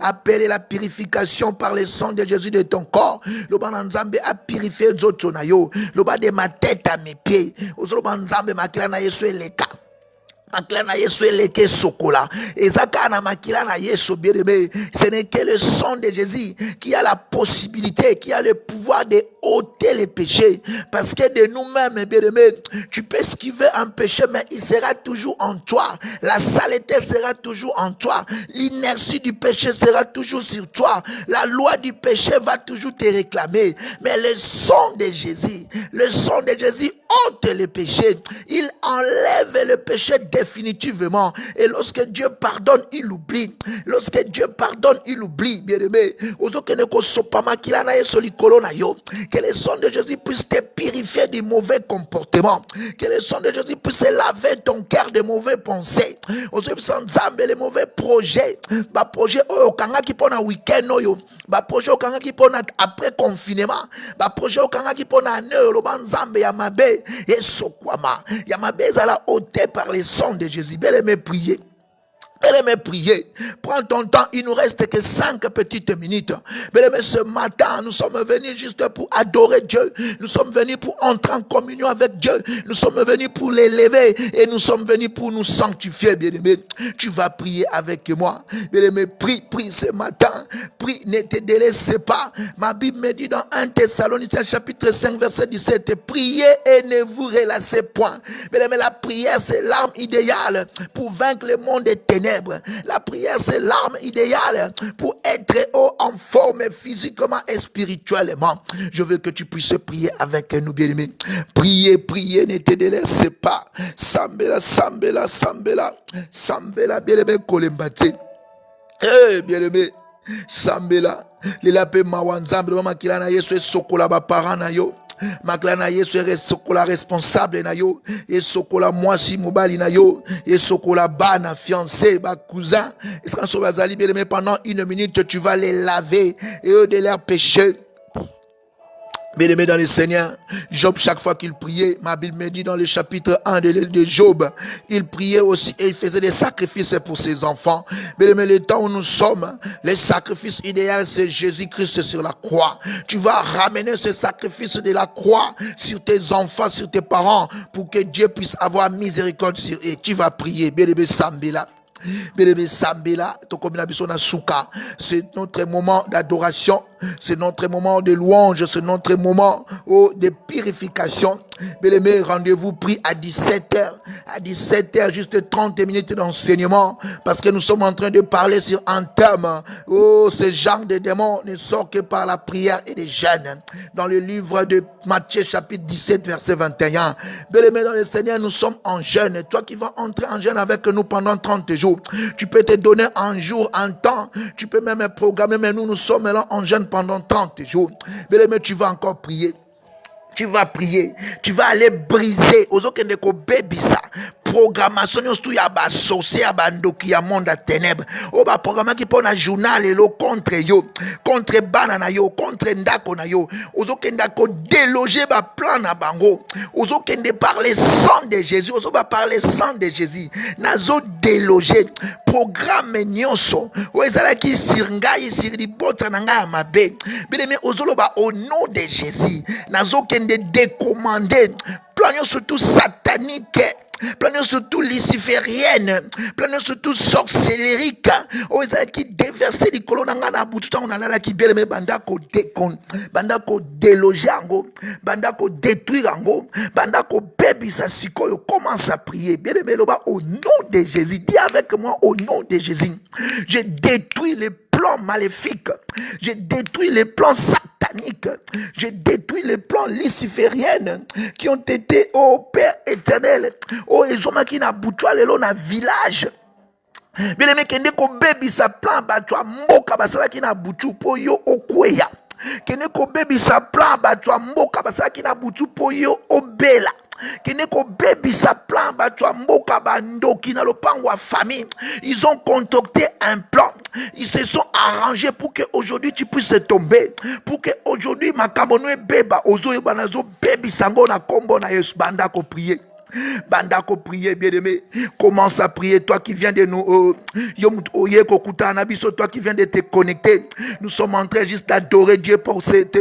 appelle la purification par le sang de Jésus de ton corps. Loba Nzambe a purifié Zotonayo. Loba de ma tête à mes pieds. Loba Nzambe makila na Yesu eleka. Makila na Yesu eleke sokola. Ezaka na makila na Yesu bien-aimé. Ce n'est que le sang de Jésus qui a la possibilité, qui a le pouvoir de ôter les péchés. Parce que de nous-mêmes, bien-aimé, tu peux esquiver un péché, mais il sera toujours en toi. La saleté sera toujours en toi. L'inertie du péché sera toujours sur toi. La loi du péché va toujours te réclamer. Mais le sang de Jésus ôte le péché. Il enlève le péché définitivement. Et lorsque Dieu pardonne, il oublie. Lorsque Dieu pardonne, il oublie. Bien-aimé, que le sang de Jésus puisse te purifier du mauvais comportement. Que le sang de Jésus puisse laver ton cœur de mauvais pensées. Les mauvais projets. Ba projet okanga ki pona week-end oyo. Ba projet okanga ki pona après confinement. Ba projet okanga ki pona ne lo banzambe ya mabe. Yesokwama. Ya mabe zala ôté par le sang de Jésus. Bien-aimé, prier. Bien-aimé, prier. Prends ton temps, il nous reste que 5 petites minutes. Bien-aimé, ce matin, nous sommes venus juste pour adorer Dieu. Nous sommes venus pour entrer en communion avec Dieu. Nous sommes venus pour l'élever et nous sommes venus pour nous sanctifier. Bien-aimé, tu vas prier avec moi. Bien-aimé, prie ce matin. Prie, ne te délaisse pas. Ma Bible me dit dans 1 Thessaloniciens chapitre 5 verset 17, priez et ne vous relâchez point. Bien-aimé, la prière, c'est l'arme idéale pour vaincre le monde des ténèbres. La prière, c'est l'arme idéale pour être en forme physiquement et spirituellement. Je veux que tu puisses prier avec nous, bien-aimés. Priez, ne te délaisse pas. Sambela, bien-aimé, kolembate. Bien-aimé, Sambela, lilape mawanzambe, mama kilana yesu sokola ba parents na yo. Maklana yesu sokola responsable na yo, et sokola mwasi mobali na yo, et sokola bana fiancé ba cousin. Et pendant 1 minute tu vas les laver et eux de leurs péchés. Bien-aimé dans le Seigneur, Job, chaque fois qu'il priait, ma Bible me dit dans le chapitre 1 de Job, il priait aussi et il faisait des sacrifices pour ses enfants. Bien-aimé, le temps où nous sommes, le sacrifice idéal, c'est Jésus-Christ sur la croix. Tu vas ramener ce sacrifice de la croix sur tes enfants, sur tes parents, pour que Dieu puisse avoir miséricorde sur eux. Tu vas prier, bien-aimé Sambela. C'est notre moment d'adoration, c'est notre moment de louange, c'est notre moment de purification. Bien-aimé, rendez-vous pris à 17h. À 17h, juste 30 minutes d'enseignement, parce que nous sommes en train de parler sur un thème. Ce genre de démons ne sort que par la prière et les jeûnes. Dans le livre de Matthieu, chapitre 17, verset 21. Bien-aimé dans le Seigneur, nous sommes en jeûne. Toi qui vas entrer en jeûne avec nous pendant 30 jours, tu peux te donner un jour, un temps. Tu peux même programmer, mais nous sommes là en jeûne pendant 30 jours. Bien-aimé, tu vas encore prier. Tu vas prier, tu vas aller briser ozokendeko bebisa programmation nyonso ya ba sorcier ya bandoki ya monde à ténèbres o ba programme ki pona journal elo contre yo, contre bana na yo, contre ndako na yo, ozokenda ko déloger ba plan na bango, ozokende par le sang de Jésus, ozoba par le sang de Jésus nazo déloger programme nyonso o ezala ki sur ngai sur libota na ngai mabe bien-aimé ozoloba au nom de Jésus nazo de décommander, plan surtout satanique, plan surtout luciférienne, plan surtout sorcellerique, qui déverser les colonnes na bututa on alala ki beleme banda ko déloger ango, banda ko détruire ango, banda ko bebisa sikoyo. Commence à prier, bien aimé loba au nom de Jésus. Dis avec moi au nom de Jésus. Je détruis les plans maléfiques, je détruis les plans sataniques, je détruis les plans lucifériens qui ont été au Père éternel, au Ezoma qui n'a boutua lelo na village. Bien aimé kende ko baby sa plan batwa mboka basala ki na butu po yo okweya. Kende ko baby sa plan batwa mboka basala ki na butu po yo obela. Kene ko baby sa plan batwa mboka bandoki na lopango wa famille. Ils ont concocté un plan. Ils se sont arrangés pour que aujourd'hui tu puisses tomber, pour que aujourd'hui makamonwe beba ozo banazo baby sango na kombo na Yesu banda ko prier. Bandako prier, bien-aimé. Commence à prier, toi qui viens de nous toi qui viens de te connecter. Nous sommes en train juste d'adorer Dieu pour cette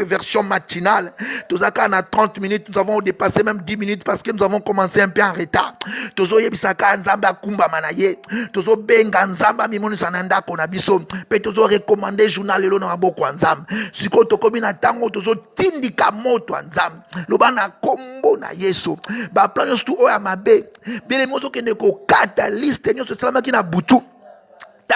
version matinale. Tous à 30 minutes, nous avons dépassé même 10 minutes parce que nous avons commencé un peu en retard. Tozo yebisaka nzamba kumba manaye. Tozo benga nzamba mimoni sananda konabiso. Pe tozo recommander journal lelo na maboko nzamba. Siko tokomi na tango tozo tindika moto nzamba. Lobana kombo na Yesu. Ba plan yostu oya mabe. Bele mozo kende ko kata liste nyoso salama ki na butu.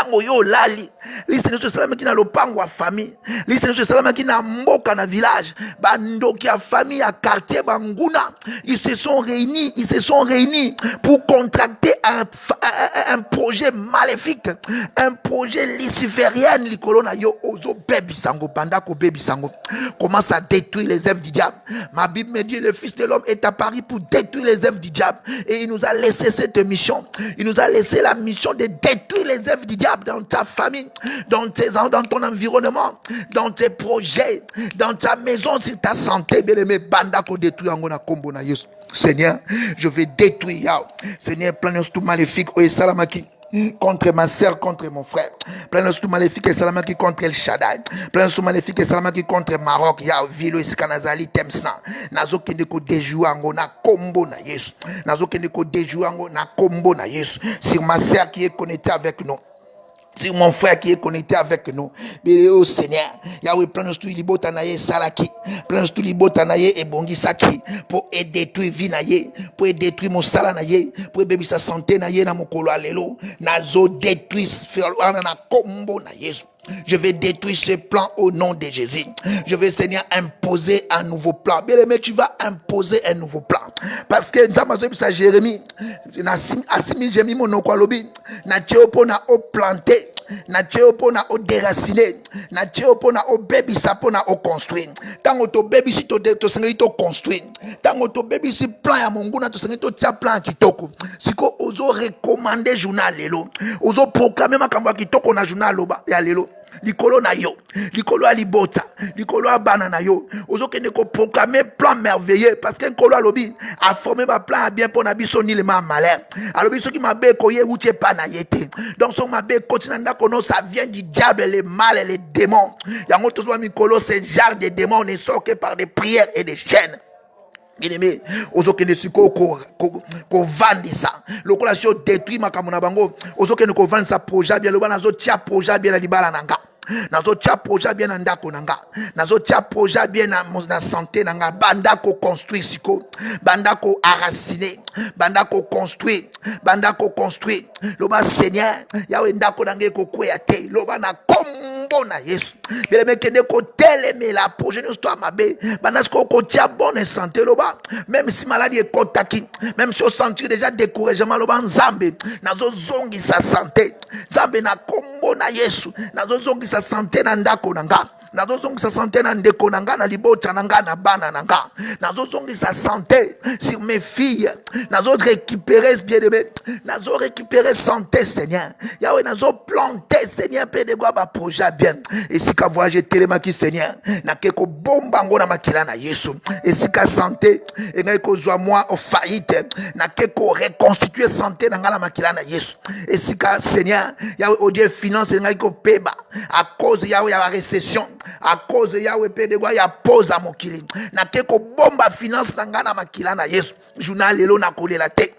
ntango yo lali liste nyonso esalamaki na lopango ya famille liste nyonso esalamaki na mboka na village bandoki ya famille ya quartier banguna ils se sont réunis pour contracter un projet maléfique, un projet luciférien likolo na yo ozo bebisango bandako bebisango commence à détruire les œuvres du diable. Ma Bible me dit le Fils de l'homme est apparu pour détruire les œuvres du diable et il nous a laissé cette mission. Il nous a laissé la mission de détruire les œuvres du diable dans ta famille, dans ton environnement, dans tes projets, dans ta maison, sur ta santé. Bien aimé, bandako détruire angona kombo na Yesu. Seigneur, je vais détruire. Seigneur, plan tout maléfique au salamaki contre ma sœur, contre mon frère. Plan tout maléfique et salamaki contre El Shaddai. Plan tout maléfique et salamaki contre Maroc. Ya vilo iskanazali temsna. Nazo kende ko déjouer ango na kombo na Yesu. Nazo kende ko déjouer ango na kombo na Yesu. Sur ma sœur qui est connectée avec nous. Sur mon frère qui est connecté avec nous. Béni au Seigneur. Yahweh, plonge tout libota naye salaki. Plonge tout libota naye et bongi saki. Pour détruire vie naye. Pour détruire mon sala naye. Pour bébi sa santé naye na mokolo alelo. Nazo détruire na kombo na Yesu. Je vais détruire ce plan au nom de Jésus. Je vais, Seigneur, imposer un nouveau plan. Bien aimé, tu vas imposer un nouveau plan. Parce que, dans Jérémie, assimile Jérémie mon okwalobi, na théopo na o planté, na théopo na o déraciné, na théopo na o baby sapo na o construit. Tango to baby si to sengeli to construit. Tango to baby si plan ya mungu na to sengeli to tia plan kitoko. Siko ozo recommander journal lelo. Ozo proclamer makambo kitoko na journal loba ya lelo. Likolo na yo, likolo alibota, likolo abana na yo. Ozokende ko proclamer plan merveilleux parce que nkolo alobi a formé ba plan bien pour na biso ni le malin. Alobi soki mabe ko ye wutie pa na yete. Donc son mabe continue ndako no ça vient du diable, les mal et les démons. Yango tozo mikolo ce genre de démons ne sort que par des prières et des chaînes. Bien-aimé, ozokende siko ko vandi ça. Lokola sio détruit makamona bango. Ozokende ko vandi sa projet bien, loba nazo tia projet bien na libala nanga. Nazo tia projet bien na ndako nanga. Nazo tia projet bien na santé nanga. Bandako construit siko. Bandako arraciné. Bandako construit. Bandako construit. Loba Seigneur, yawe ndako nanga ko kwea te. Loba na kombo na Yesu. Bien-aimé, kende ko teleme la projet nous toi mabe. Banasko ko tia bonne santé loba. Même si maladie est kotaki, même si on sentit déjà découragement loba nzambe. Nazo zongi sa santé. Nzambe na kombo na Yesu. Nazo zongi sa santé na ndako nanga. Nazo zongi sa santé na ndeko nanga na libota nanga na bana nanga. Nazo zongi sa santé sur mes filles. Nazo récupérer bien aimé. Nazo récupérer santé Seigneur. Yahweh nazo planter Seigneur pe de ba projet bien. Et si ka voyager télémaki Seigneur. Na keko bomba ngo na makila na Yesu. Et si ka santé et ngai ko zwa moi au faillite. Na keko reconstituer santé nanga na makila na Yesu. Et si ka Seigneur Yahweh au Dieu finance ngai ko peba à cause Yahweh ya récession. À cause de Yahweh Pédégua, ya pose à mokili. Na keko bomba finance nangana makila na Yesu. Journal lelo na kole la tête.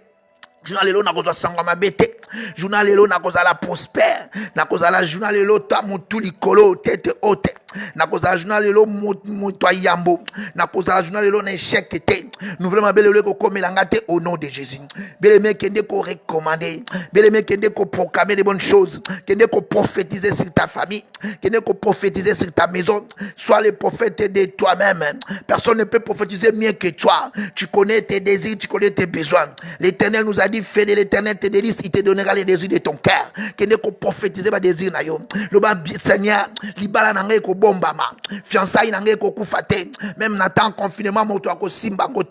Journal lelo na koza sangwa mabete. Journal lelo na koza la prospère. Na koza la journal lelo ta mutu likolo tête haute. Na koza journal lelo mutu yambo. Na koza journal lelo na échec te. Nous voulons belle ko komelanga te au nom de Jésus. Belle mec kende ko recommander. Belle mec kende ko proclamer des bonnes choses. Kende ko prophétiser sur ta famille. Kende ko prophétiser sur ta maison. Sois le prophète de toi-même. Personne ne peut prophétiser mieux que toi. Tu connais tes désirs, tu connais tes besoins. L'Éternel nous a dit fais de l'Éternel tes délices, il te donnera les désirs de ton cœur. Kende ko prophétiser ba désir na yo. Loba Seigneur, libala na ngai ko bombama. Fiançailles na ngai ko kufate. Même na temps confinement moto ko simba côté.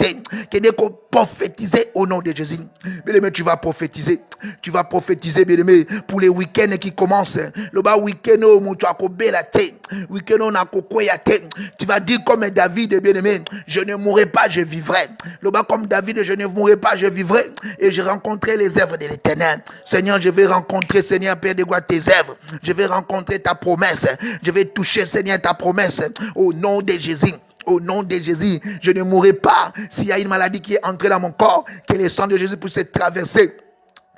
Kende ko prophétiser au nom de Jésus. Bien-aimé, tu vas prophétiser. Tu vas prophétiser, bien-aimé, pour les week-ends qui commencent. Loba week-end o moto ko bela te. Week-end na ko kwea te. Tu vas dire comme David, bien-aimé, je ne mourrai pas, je vivrai. Loba comme David, je ne mourrai pas, je vivrai. Et je rencontrerai les œuvres de l'Éternel. Seigneur, je vais rencontrer, Seigneur, Père de gloire, tes œuvres. Je vais rencontrer ta promesse. Je vais toucher, Seigneur, ta promesse. Au nom de Jésus. Au nom de Jésus, je ne mourrai pas. S'il y a une maladie qui est entrée dans mon corps, que le sang de Jésus puisse traverser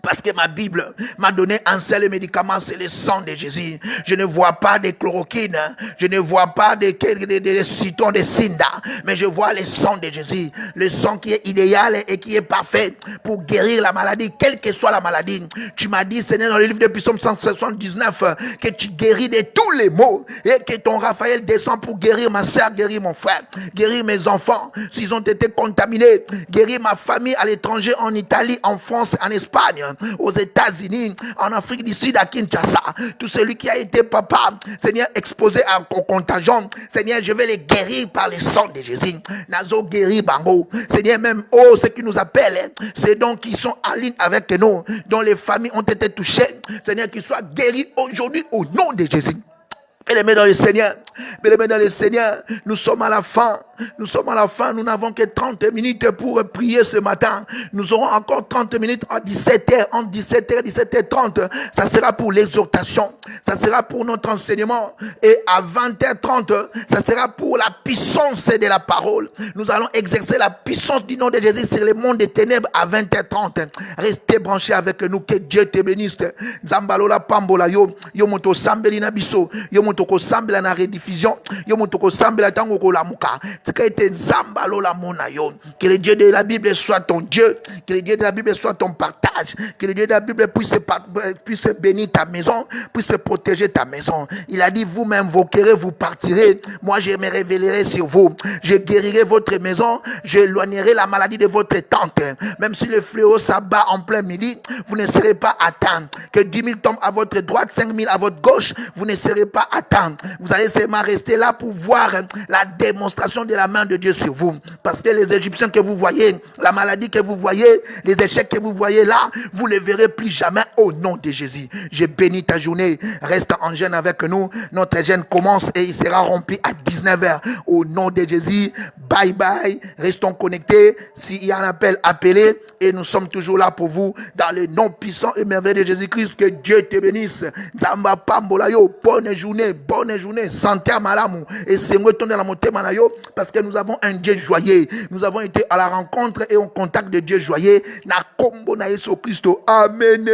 Parce que ma Bible m'a donné un seul médicament, c'est le sang de Jésus. Je ne vois pas de chloroquine, je ne vois pas de citron de Sinda, mais je vois le sang de Jésus. Le sang qui est idéal et qui est parfait pour guérir la maladie, quelle que soit la maladie. Tu m'as dit, Seigneur, dans le livre de Psaume 179, que tu guéris de tous les maux et que ton Raphaël descend pour guérir ma soeur, guérir mon frère, guérir mes enfants s'ils ont été contaminés, guérir ma famille à l'étranger, en Italie, en France, en Espagne, aux États-Unis, en Afrique du Sud, à Kinshasa. Tout celui qui a été papa, Seigneur, exposé au contagion, Seigneur, je vais les guérir par le sang de Jésus. Nazo guéri bango. Seigneur, même ceux qui nous appellent, c'est donc qui sont en ligne avec nous, dont les familles ont été touchées, Seigneur, qu'ils soient guéris aujourd'hui au nom de Jésus. Bien-aimés dans le Seigneur, bien-aimés dans le Seigneur, nous sommes à la fin, nous n'avons que 30 minutes pour prier ce matin, nous aurons encore 30 minutes à 17h, entre 17h et 17h30, ça sera pour l'exhortation, ça sera pour notre enseignement, et à 20h30, ça sera pour la puissance de la parole, nous allons exercer la puissance du nom de Jésus sur le monde des ténèbres à 20h30, restez branchés avec nous, que Dieu te bénisse, Zambalola Pambola yo moto sambelina biso, yo toko sambela na rediffusion, yo toko sambela tango ko lamuka, tika ete zambalo la mona yo. Que le Dieu de la Bible soit ton Dieu, que le Dieu de la Bible soit ton partage, que le Dieu de la Bible puisse bénir ta maison, puisse protéger ta maison. Il a dit, vous m'invoquerez, vous partirez, moi je me révélerai sur vous, je guérirai votre maison, j'éloignerai la maladie de votre tante, même si le fléau s'abat en plein midi, vous ne serez pas atteints, que 10 000 tombent à votre droite, 5 000 à votre gauche, vous ne serez pas atteints. Vous allez seulement rester là pour voir la démonstration de la main de Dieu sur vous. Parce que les Égyptiens que vous voyez, la maladie que vous voyez, les échecs que vous voyez là, vous ne les verrez plus jamais au nom de Jésus. Je bénis ta journée. Reste en jeûne avec nous. Notre jeûne commence et il sera rempli à 19h. Au nom de Jésus, bye bye. Restons connectés. S'il y a un appel, appelez. Et nous sommes toujours là pour vous dans le nom puissant et merveilleux de Jésus-Christ. Que Dieu te bénisse. Zamba Pambola yo, bonne journée, santé à malamu. Et c'est moi tourner la montée manayo parce que nous avons un Dieu joyeux. Nous avons été à la rencontre et au contact de Dieu joyeux. Na kombo na Yesu Christo. Amen.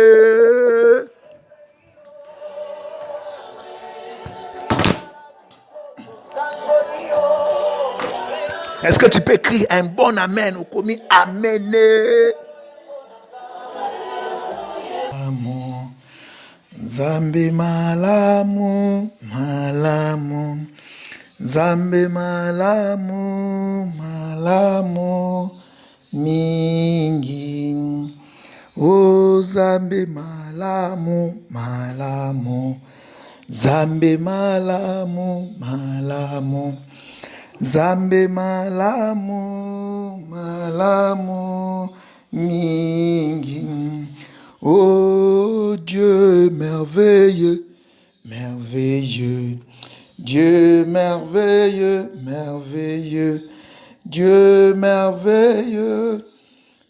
Est-ce que tu peux écrire un bon amen ou commis amen? Zambe malamu, malamu, Zambe malamu, malamu, mingi. O Zambe malamu, malamu, Zambe malamu, malamu, Zambe malamu, malamu, mingi. Oh Dieu merveilleux, merveilleux, Dieu merveilleux, merveilleux, Dieu merveilleux,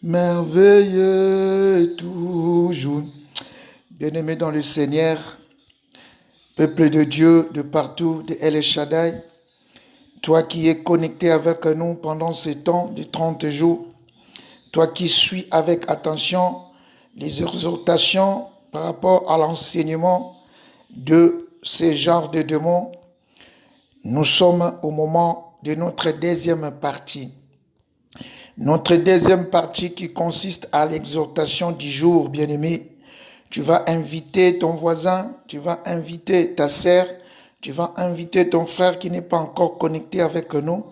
merveilleux toujours. Bien-aimés dans le Seigneur, peuple de Dieu de partout, de El Shaddai, toi qui es connecté avec nous pendant ce temps de 30 jours, toi qui suis avec attention les exhortations par rapport à l'enseignement de ces genres de démons, nous sommes au moment de notre deuxième partie. Notre deuxième partie qui consiste à l'exhortation du jour, bien-aimé. Tu vas inviter ton voisin, tu vas inviter ta sœur, tu vas inviter ton frère qui n'est pas encore connecté avec nous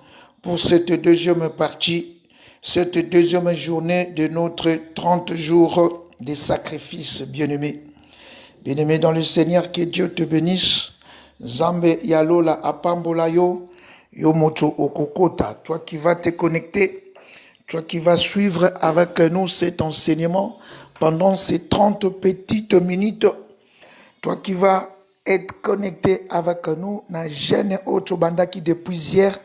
pour cette deuxième partie, cette deuxième journée de notre 30 jours des sacrifices, bien-aimés. Bien-aimés dans le Seigneur, que Dieu te bénisse. Zambe yalola apambola yo, yo moto okokota. Toi qui vas te connecter, toi qui vas suivre avec nous cet enseignement pendant ces 30 petites minutes, toi qui vas être connecté avec nous, na jeune otobandaki depuis hier,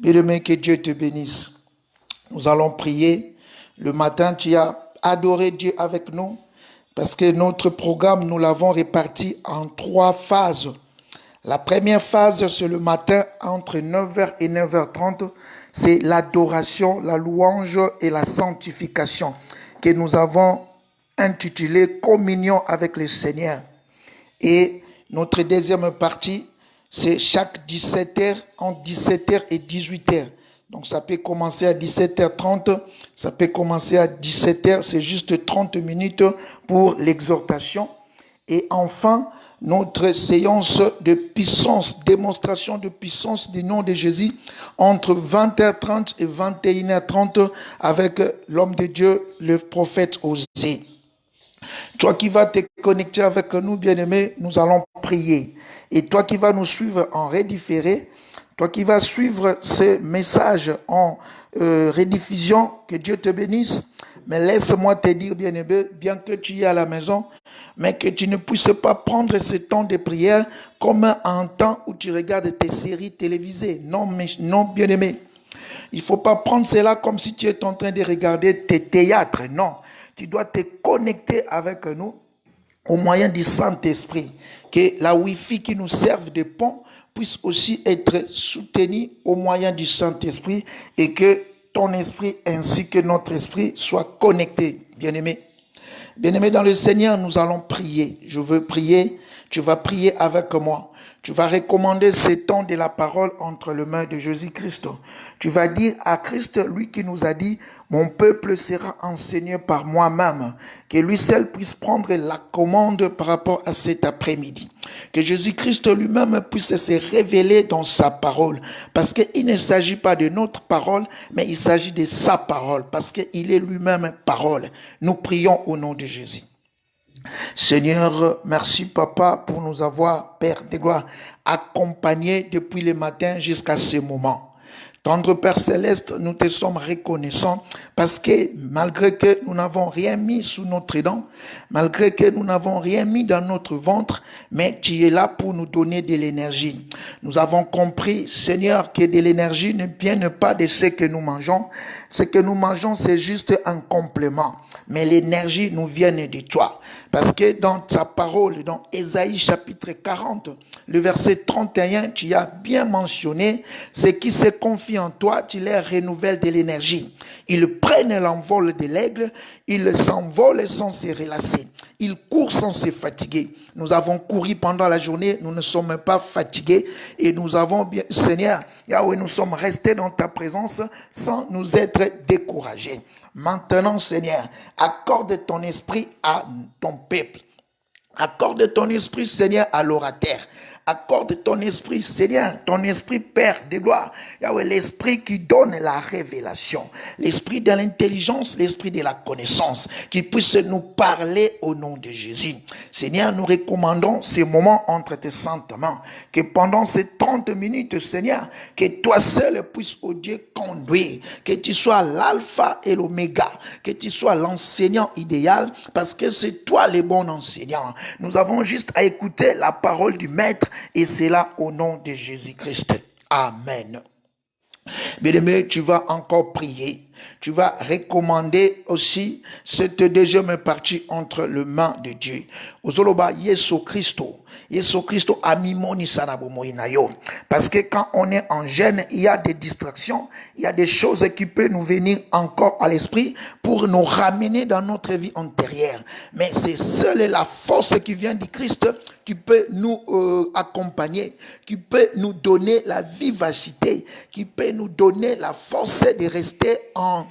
bien-aimé, que Dieu te bénisse. Nous allons prier. Le matin, tu as adoré Dieu avec nous parce que notre programme, nous l'avons réparti en 3 phases. La première phase, c'est le matin entre 9h et 9h30. C'est l'adoration, la louange et la sanctification que nous avons intitulé Communion avec le Seigneur. Et notre deuxième partie, c'est chaque 17h, entre 17h et 18h. Donc ça peut commencer à 17h30, ça peut commencer à 17h, c'est juste 30 minutes pour l'exhortation. Et enfin, notre séance de puissance, démonstration de puissance du nom de Jésus, entre 20h30 et 21h30 avec l'homme de Dieu, le prophète Osée. Toi qui vas te connecter avec nous, bien-aimés, nous allons prier. Et toi qui vas nous suivre en redifféré, toi qui vas suivre ces messages en rediffusion, que Dieu te bénisse. Mais laisse-moi te dire, bien-aimé, bien que tu y es à la maison, mais que tu ne puisses pas prendre ce temps de prière comme un temps où tu regardes tes séries télévisées. Non, non, bien-aimé. Il ne faut pas prendre cela comme si tu es en train de regarder tes théâtres. Non. Tu dois te connecter avec nous au moyen du Saint-Esprit. Que la Wi-Fi qui nous serve de pont puisse aussi être soutenue au moyen du Saint-Esprit et que ton esprit ainsi que notre esprit soient connectés. Bien-aimés. Bien-aimés dans le Seigneur, nous allons prier. Je veux prier. Tu vas prier avec moi. Tu vas recommander ce temps de la parole entre les mains de Jésus-Christ. Tu vas dire à Christ, lui qui nous a dit, mon peuple sera enseigné par moi-même. Que lui seul puisse prendre la commande par rapport à cet après-midi. Que Jésus-Christ lui-même puisse se révéler dans sa parole. Parce qu'il ne s'agit pas de notre parole, mais il s'agit de sa parole. Parce qu'il est lui-même parole. Nous prions au nom de Jésus. Seigneur, merci Papa pour nous avoir, Père de gloire, accompagnés depuis le matin jusqu'à ce moment. Tendre Père Céleste, nous te sommes reconnaissants parce que malgré que nous n'avons rien mis sous notre dent, malgré que nous n'avons rien mis dans notre ventre, mais tu es là pour nous donner de l'énergie. Nous avons compris, Seigneur, que de l'énergie ne vient pas de ce que nous mangeons. Ce que nous mangeons, c'est juste un complément. Mais l'énergie nous vient de toi. Parce que dans ta parole, dans Ésaïe chapitre 40, le verset 31, tu as bien mentionné, ceux qui se confient en toi, tu leur renouvelles de l'énergie. Ils prennent l'envol de l'aigle, ils s'envolent sans se relasser. Ils courent sans se fatiguer. Nous avons couru pendant la journée, nous ne sommes pas fatigués et nous avons bien, Seigneur, Yahweh, nous sommes restés dans ta présence sans nous être découragés. Maintenant, Seigneur, accorde ton esprit à ton peuple. Accorde ton esprit, Seigneur, à l'orateur. Accorde ton esprit, Seigneur, ton esprit Père de gloire. Yahweh, l'esprit qui donne la révélation. L'esprit de l'intelligence, l'esprit de la connaissance. Qui puisse nous parler au nom de Jésus. Seigneur, nous recommandons ces moments entre tes saintes mains. Que pendant ces 30 minutes, Seigneur, que toi seul puisses, oh Dieu, conduire. Que tu sois l'alpha et l'oméga. Que tu sois l'enseignant idéal. Parce que c'est toi le bon enseignant. Nous avons juste à écouter la parole du Maître. Et c'est là au nom de Jésus-Christ. Amen. Bien-aimé, tu vas encore prier. Tu vas recommander aussi cette deuxième partie entre les mains de Dieu. Ozoloba Yesu Christo. Yesu Christo amimoni sanabo moinayo. Parce que quand on est en jeûne, il y a des distractions, il y a des choses qui peuvent nous venir encore à l'esprit pour nous ramener dans notre vie antérieure. Mais c'est seule la force qui vient du Christ qui peut nous accompagner, qui peut nous donner la vivacité, qui peut nous donner la force de rester en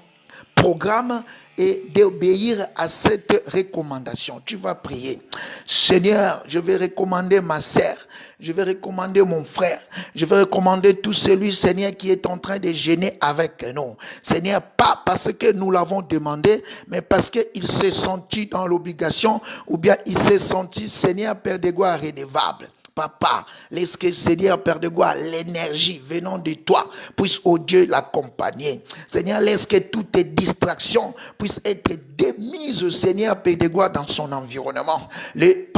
programme et d'obéir à cette recommandation. Tu vas prier. Seigneur, je vais recommander ma sœur, je vais recommander mon frère, je vais recommander tout celui, Seigneur, qui est en train de jeûner avec nous. Seigneur, pas parce que nous l'avons demandé, mais parce qu'il s'est senti dans l'obligation, ou bien il s'est senti, Seigneur, Père de gloire, redevable. Papa, laisse que Seigneur, Père de gloire, l'énergie venant de toi puisse, oh Dieu, l'accompagner. Seigneur, laisse que toutes tes distractions puissent être démises, Seigneur, Père de gloire, dans son environnement. Les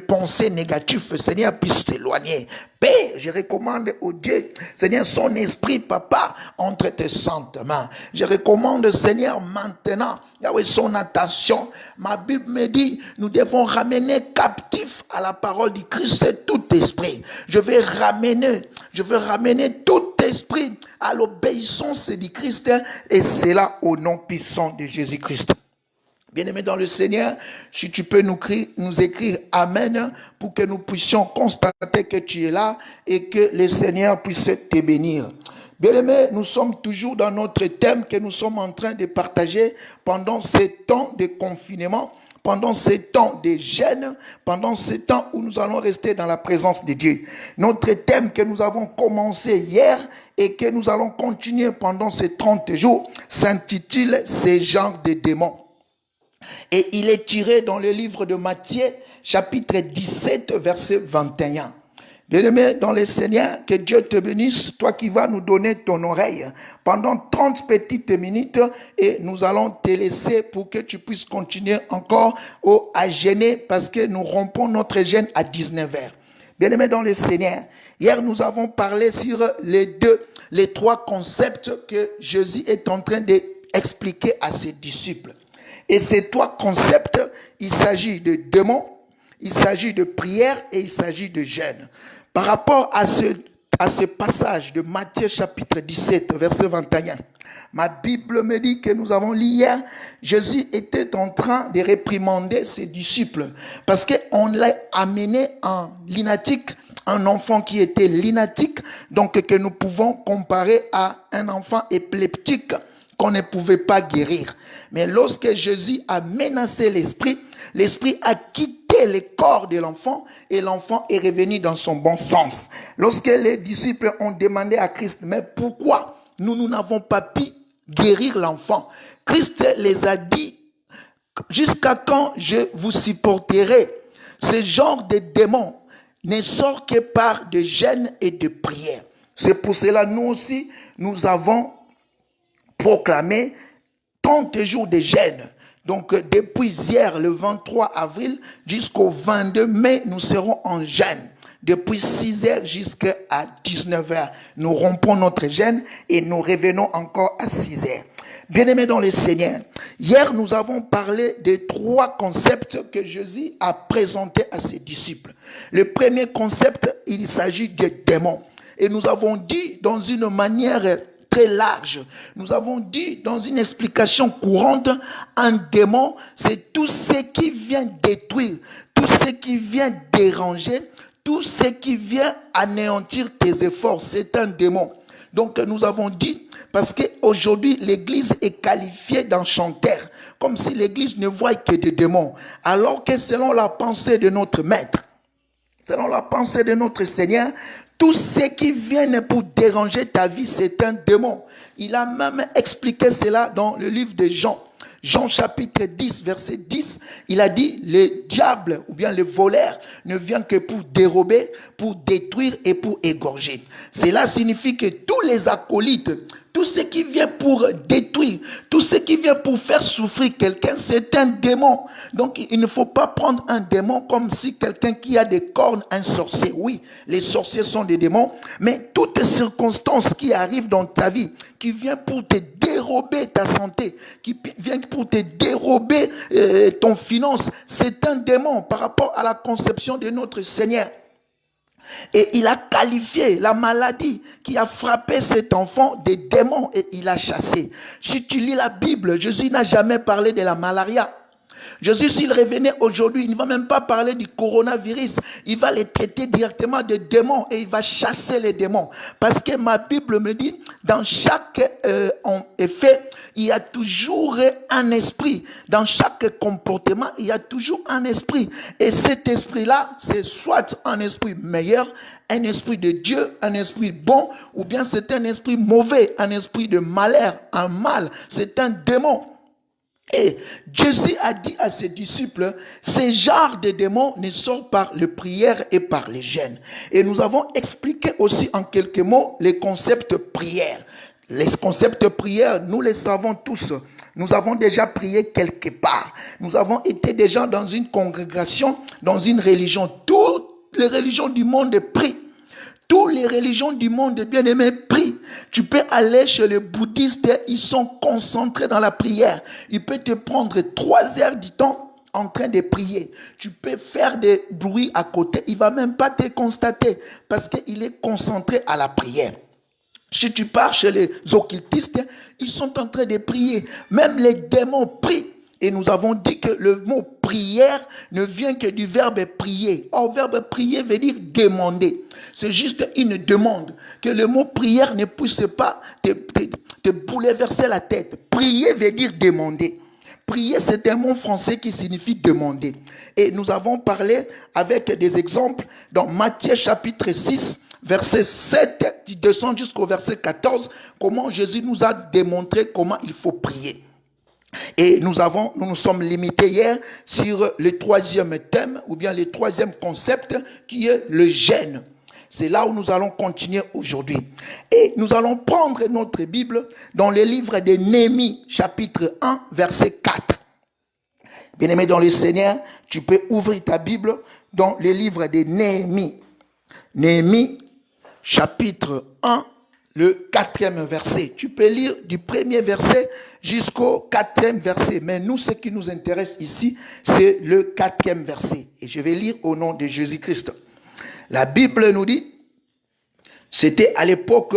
pensées négatives, Seigneur, puissent s'éloigner. Père, je recommande au Dieu, Seigneur, son esprit, Papa, entre tes saintes mains. Je recommande, Seigneur, maintenant, Yahweh, son attention. Ma Bible me dit, nous devons ramener captif à la parole du Christ tout esprit. Je vais ramener tout esprit à l'obéissance du Christ, et c'est là au nom puissant de Jésus-Christ. Bien-aimé dans le Seigneur, si tu peux nous écrire Amen pour que nous puissions constater que tu es là et que le Seigneur puisse te bénir. Bien-aimé, nous sommes toujours dans notre thème que nous sommes en train de partager pendant ces temps de confinement, pendant ces temps de jeûne, pendant ces temps où nous allons rester dans la présence de Dieu. Notre thème que nous avons commencé hier et que nous allons continuer pendant ces 30 jours s'intitule « Ces genres de démons ». Et il est tiré dans le livre de Matthieu, chapitre 17, verset 21. Bien-aimé dans le Seigneur, que Dieu te bénisse, toi qui vas nous donner ton oreille pendant 30 petites minutes et nous allons te laisser pour que tu puisses continuer encore à jeûner parce que nous rompons notre jeûne à 19h. Bien-aimé dans le Seigneur, hier nous avons parlé sur les trois concepts que Jésus est en train d'expliquer à ses disciples. Et ces trois concepts, il s'agit de démons, il s'agit de prière et il s'agit de jeûne. Par rapport à ce passage de Matthieu chapitre 17, verset 21, ma Bible me dit que nous avons lu hier, Jésus était en train de réprimander ses disciples parce qu'on l'a amené en lunatique, un enfant qui était lunatique, donc que nous pouvons comparer à un enfant épileptique qu'on ne pouvait pas guérir. Mais lorsque Jésus a menacé l'esprit, l'esprit a quitté le corps de l'enfant et l'enfant est revenu dans son bon sens. Lorsque les disciples ont demandé à Christ, mais pourquoi nous n'avons pas pu guérir l'enfant? Christ les a dit, jusqu'à quand je vous supporterai? Ce genre de démons ne sort que par de jeûne et de prière. C'est pour cela, nous aussi, nous avons proclamé 30 jours de jeûne. Donc, depuis hier, le 23 avril, jusqu'au 22 mai, nous serons en jeûne. Depuis 6h jusqu'à 19h, nous rompons notre jeûne et nous revenons encore à 6h. Bien-aimés dans le Seigneur, hier, nous avons parlé des trois concepts que Jésus a présentés à ses disciples. Le premier concept, il s'agit des démons. Et nous avons dit dans une manière très large. Nous avons dit dans une explication courante, un démon, c'est tout ce qui vient détruire, tout ce qui vient déranger, tout ce qui vient anéantir tes efforts. C'est un démon. Donc nous avons dit, parce qu'aujourd'hui l'Église est qualifiée d'enchanteur, comme si l'Église ne voit que des démons, alors que selon la pensée de notre Maître, selon la pensée de notre Seigneur, tout ce qui vient pour déranger ta vie, c'est un démon. Il a même expliqué cela dans le livre de Jean. Jean chapitre 10, verset 10, il a dit, le diable ou bien le voleur ne vient que pour dérober, pour détruire et pour égorger. Cela signifie que tous les acolytes, tout ce qui vient pour détruire, tout ce qui vient pour faire souffrir quelqu'un, c'est un démon. Donc, il ne faut pas prendre un démon comme si quelqu'un qui a des cornes, un sorcier. Oui, les sorciers sont des démons, mais toutes circonstances qui arrivent dans ta vie, qui viennent pour te dérober ta santé, qui viennent pour te dérober ton finance, c'est un démon par rapport à la conception de notre Seigneur. Et il a qualifié la maladie qui a frappé cet enfant des démons et il a chassé. Si tu lis la Bible, Jésus n'a jamais parlé de la malaria. Jésus, s'il revenait aujourd'hui, il ne va même pas parler du coronavirus. Il va les traiter directement de démons et il va chasser les démons. Parce que ma Bible me dit, dans chaque effet, il y a toujours un esprit. Dans chaque comportement, il y a toujours un esprit. Et cet esprit-là, c'est soit un esprit meilleur, un esprit de Dieu, un esprit bon, ou bien c'est un esprit mauvais, un esprit de malheur, un mal. C'est un démon. Et Jésus a dit à ses disciples, ces genres de démons ne sortent par les prières et par les jeûnes. Et nous avons expliqué aussi en quelques mots les concepts prières. Les concepts prières, nous les savons tous. Nous avons déjà prié quelque part. Nous avons été déjà dans une congrégation, dans une religion. Toutes les religions du monde prient. Toutes les religions du monde, bien-aimés, prient. Tu peux aller chez les bouddhistes, ils sont concentrés dans la prière. Il peut te prendre 3 heures du temps en train de prier. Tu peux faire des bruits à côté. Il ne va même pas te constater parce qu'il est concentré à la prière. Si tu pars chez les occultistes, ils sont en train de prier. Même les démons prient. Et nous avons dit que le mot prière ne vient que du verbe prier. Or, verbe prier veut dire demander. C'est juste une demande. Que le mot prière ne puisse pas te bouleverser la tête. Prier veut dire demander. Prier, c'est un mot français qui signifie demander. Et nous avons parlé avec des exemples dans Matthieu chapitre 6, verset 7, qui descend jusqu'au verset 14, comment Jésus nous a démontré comment il faut prier. Et nous nous sommes limités hier sur le troisième thème, ou bien le troisième concept, qui est le jeûne. C'est là où nous allons continuer aujourd'hui. Et nous allons prendre notre Bible dans le livre de Néhémie, chapitre 1, verset 4. Bien-aimé dans le Seigneur, tu peux ouvrir ta Bible dans le livre de Néhémie. Néhémie, chapitre 1, le 4e verset. Tu peux lire du premier verset jusqu'au 4e verset. Mais nous, ce qui nous intéresse ici, c'est le 4e verset. Et je vais lire au nom de Jésus-Christ. La Bible nous dit, c'était à l'époque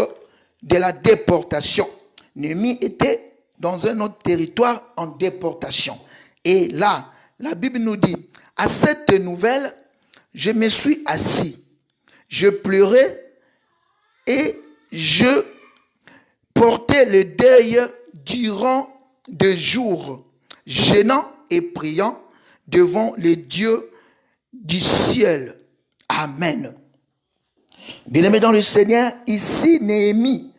de la déportation. Néhémie était dans un autre territoire en déportation. Et là, la Bible nous dit, à cette nouvelle, je me suis assis. Je pleurais et je portais le deuil durant 2 jours, gênant et priant devant les dieux du ciel. Amen. Bien-aimé dans le Seigneur, ici Néhémie,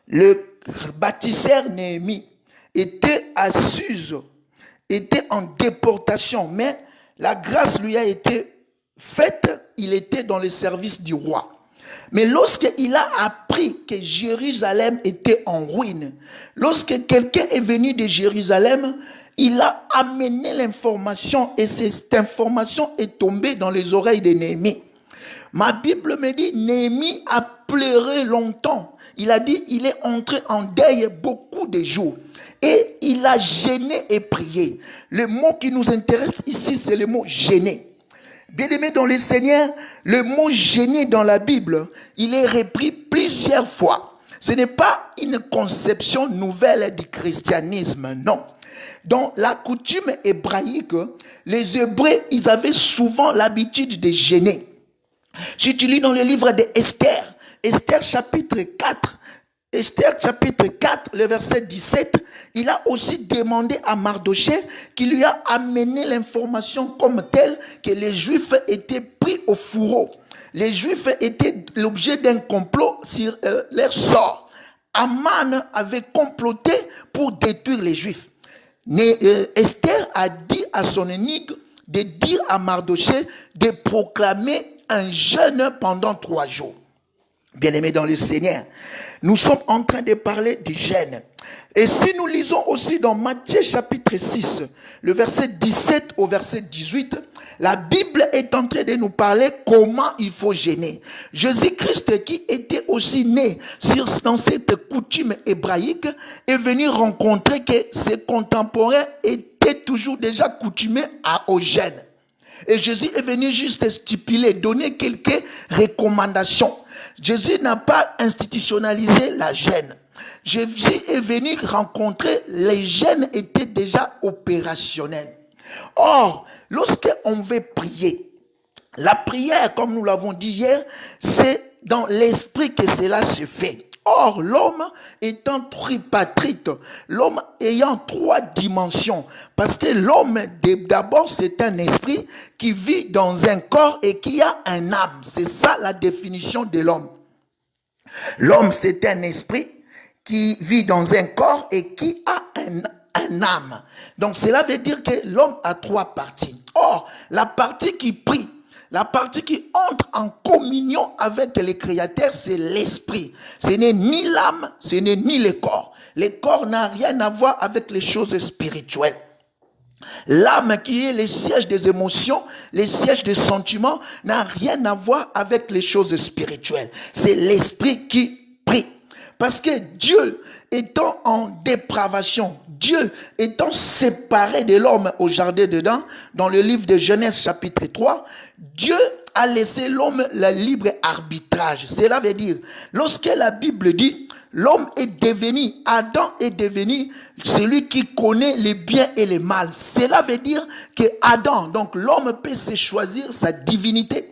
le bâtisseur Néhémie, était à Suse, était en déportation, mais la grâce lui a été faite, il était dans le service du roi. Mais lorsqu'il a appris que Jérusalem était en ruine, lorsque quelqu'un est venu de Jérusalem, il a amené l'information et cette information est tombée dans les oreilles de Néhémie. Ma Bible me dit, Néhémie a pleuré longtemps. Il a dit, il est entré en deuil beaucoup de jours. Et il a gêné et prié. Le mot qui nous intéresse ici, c'est le mot gêner. Bien-aimé dans le Seigneur, le mot gêner dans la Bible, il est repris plusieurs fois. Ce n'est pas une conception nouvelle du christianisme, non. Dans la coutume hébraïque, les Hébreux, ils avaient souvent l'habitude de gêner. Si tu lis dans le livre d'Esther, Esther chapitre 4, le verset 17, il a aussi demandé à Mardochée qui lui a amené l'information comme telle que les Juifs étaient pris au fourreau. Les Juifs étaient l'objet d'un complot sur leur sort. Aman avait comploté pour détruire les Juifs. Mais Esther a dit à son eunuque de dire à Mardochée de proclamer un jeûne pendant 3 jours. Bien-aimés dans le Seigneur, nous sommes en train de parler du jeûne. Et si nous lisons aussi dans Matthieu chapitre 6, le verset 17 au verset 18, la Bible est en train de nous parler comment il faut jeûner. Jésus-Christ, qui était aussi né dans cette coutume hébraïque, est venu rencontrer que ses contemporains étaient toujours déjà coutumés au jeûne. Et Jésus est venu juste stipuler, donner quelques recommandations. Jésus n'a pas institutionnalisé la jeûne. Jésus est venu rencontrer, les jeûnes étaient déjà opérationnels. Or, lorsqu'on veut prier, la prière, comme nous l'avons dit hier, c'est dans l'esprit que cela se fait. Or, l'homme étant tripartite, l'homme ayant 3 dimensions, parce que l'homme, d'abord, c'est un esprit qui vit dans un corps et qui a un âme. C'est ça la définition de l'homme. L'homme, c'est un esprit qui vit dans un corps et qui a un âme. Donc, cela veut dire que l'homme a 3 parties. Or, la partie qui prie, la partie qui entre en communion avec le Créateur, c'est l'esprit. Ce n'est ni l'âme, ce n'est ni le corps. Le corps n'a rien à voir avec les choses spirituelles. L'âme, qui est le siège des émotions, le siège des sentiments, n'a rien à voir avec les choses spirituelles. C'est l'esprit qui prie. Parce que Dieu étant en dépravation, Dieu étant séparé de l'homme au jardin d'Éden, dans le livre de Genèse chapitre 3, Dieu a laissé l'homme le libre arbitrage. Cela veut dire, lorsque la Bible dit, l'homme est devenu, Adam est devenu celui qui connaît les biens et les mal. Cela veut dire que Adam, donc l'homme peut se choisir sa divinité.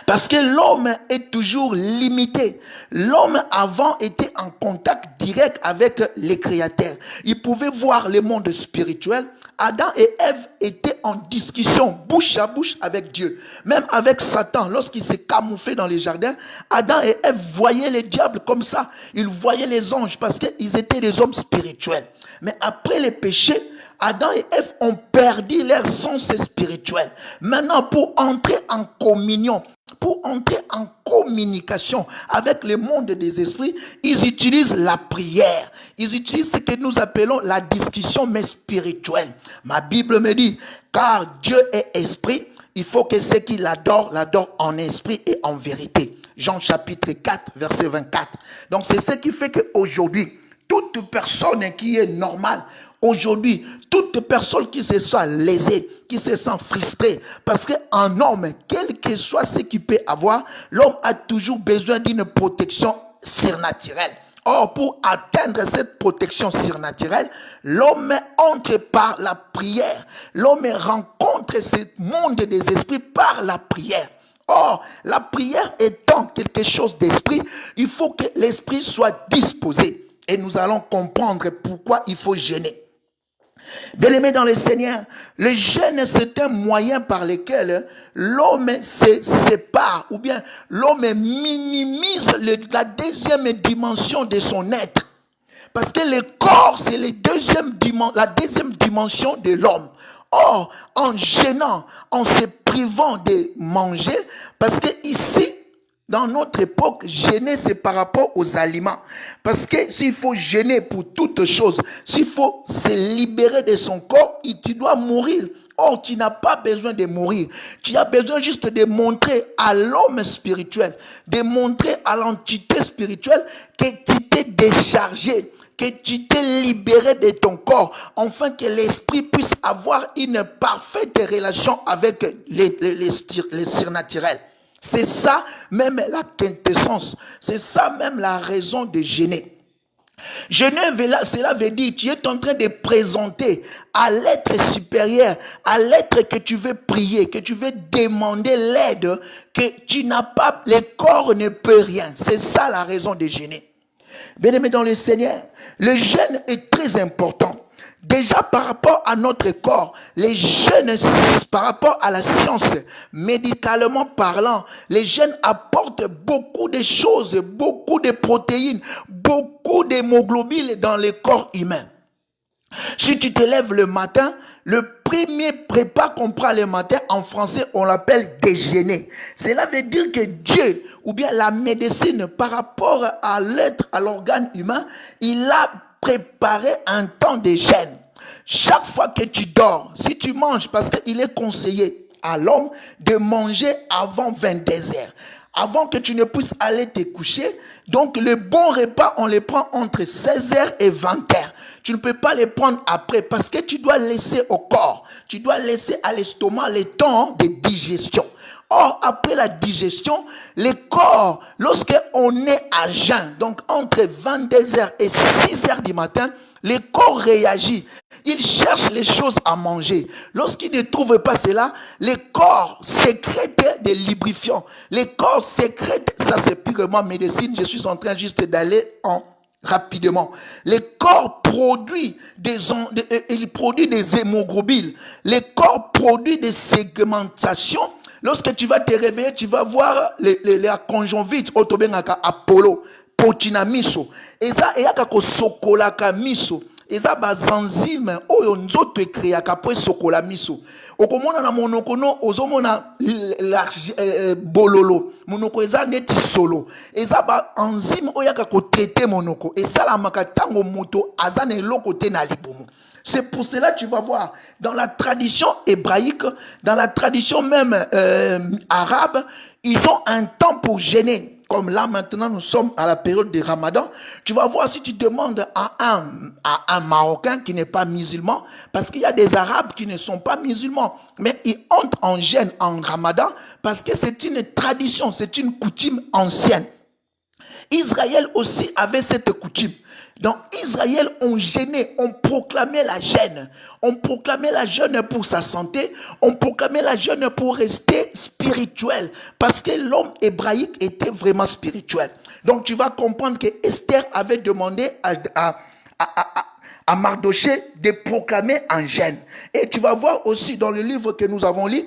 Parce que l'homme est toujours limité. L'homme avant était en contact direct avec les créateurs. Il pouvait voir le monde spirituel. Adam et Ève étaient en discussion bouche à bouche avec Dieu. Même avec Satan, lorsqu'il s'est camouflé dans les jardins, Adam et Ève voyaient les diables comme ça. Ils voyaient les anges parce qu'ils étaient des hommes spirituels. Mais après les péchés, Adam et Ève ont perdu leur sens spirituel. Maintenant, pour entrer en communion, pour entrer en communication avec le monde des esprits, ils utilisent la prière. Ils utilisent ce que nous appelons la discussion, mais spirituelle. Ma Bible me dit, car Dieu est esprit, il faut que ceux qui l'adorent en esprit et en vérité. Jean chapitre 4, verset 24. Donc c'est ce qui fait qu'aujourd'hui, toute personne qui est normale, aujourd'hui, toute personne qui se sent lésée, qui se sent frustrée, parce qu'un homme, quel que soit ce qu'il peut avoir, l'homme a toujours besoin d'une protection surnaturelle. Or, pour atteindre cette protection surnaturelle, l'homme entre par la prière. L'homme rencontre ce monde des esprits par la prière. Or, la prière étant quelque chose d'esprit, il faut que l'esprit soit disposé. Et nous allons comprendre pourquoi il faut jeûner. Bien-aimés dans le Seigneur, le jeûne, c'est un moyen par lequel l'homme se sépare ou bien l'homme minimise la deuxième dimension de son être. Parce que le corps, c'est la deuxième dimension de l'homme. Or, en jeûnant, en se privant de manger, parce que ici, dans notre époque, jeûner, c'est par rapport aux aliments. Parce que s'il faut jeûner pour toute chose, s'il faut se libérer de son corps, tu dois mourir. Or, tu n'as pas besoin de mourir. Tu as besoin juste de montrer à l'homme spirituel, de montrer à l'entité spirituelle que tu t'es déchargé, que tu t'es libéré de ton corps, afin que l'esprit puisse avoir une parfaite relation avec les surnaturels. C'est ça même la quintessence. C'est ça même la raison de jeûner. Jeûner, cela veut dire que tu es en train de présenter à l'être supérieur, à l'être que tu veux prier, que tu veux demander l'aide, que tu n'as pas, le corps ne peut rien. C'est ça la raison de jeûner. Bien-aimés dans le Seigneur, le jeûne est très important. Déjà par rapport à notre corps, les jeûnes, par rapport à la science, médicalement parlant, les jeûnes apportent beaucoup de choses, beaucoup de protéines, beaucoup d'hémoglobine dans le corps humain. Si tu te lèves le matin, le premier prépas qu'on prend le matin, en français, on l'appelle déjeuner. Cela veut dire que Dieu, ou bien la médecine, par rapport à l'être, à l'organe humain, il a préparé un temps de jeûne. Chaque fois que tu dors, si tu manges, parce qu'il est conseillé à l'homme de manger avant 22 heures, avant que tu ne puisses aller te coucher. Donc le bon repas, on le prend entre 16 heures et 20 heures. Tu ne peux pas les prendre après parce que tu dois laisser au corps, tu dois laisser à l'estomac le temps de digestion. Or, après la digestion, le corps, lorsqu'on est à jeun, donc entre 22 heures et 6 heures du matin, le corps réagit. Il cherche les choses à manger. Lorsqu'il ne trouve pas cela, le corps sécrète des lubrifiants. Le corps sécrète, ça c'est purement médecine, je suis en train juste d'aller rapidement. Le corps produit il produit des hémoglobines. Le corps produit des segmentations. Lorsque tu vas te réveiller, tu vas voir la conjonctivite, autobengaka Apollo, potina miso. Et ça, et yaka ko sokolaka miso. Eza bazanzime oyo nzoto ekreaka po sokola miso. Okomona na monoko no ozomona bololo. Monoko eza neti solo. Eza ba enzyme oyo yaka ko traiter monoko. Esalamaka tango moto aza na eloko te na libumu. C'est pour cela que tu vas voir, dans la tradition hébraïque, dans la tradition même arabe, ils ont un temps pour jeûner. comme là maintenant nous sommes à la période du Ramadan, tu vas voir si tu demandes à un Marocain qui n'est pas musulman, parce qu'il y a des Arabes qui ne sont pas musulmans, mais ils entrent en jeûne en Ramadan parce que c'est une tradition, c'est une coutume ancienne. Israël aussi avait cette coutume. Dans Israël, on jeûnait, on proclamait la jeûne. On proclamait la jeûne pour sa santé, on proclamait la jeûne pour rester spirituel, parce que l'homme hébraïque était vraiment spirituel. Donc tu vas comprendre que Esther avait demandé à Mardoché de proclamer un jeûne. Et tu vas voir aussi dans le livre que nous avons lu,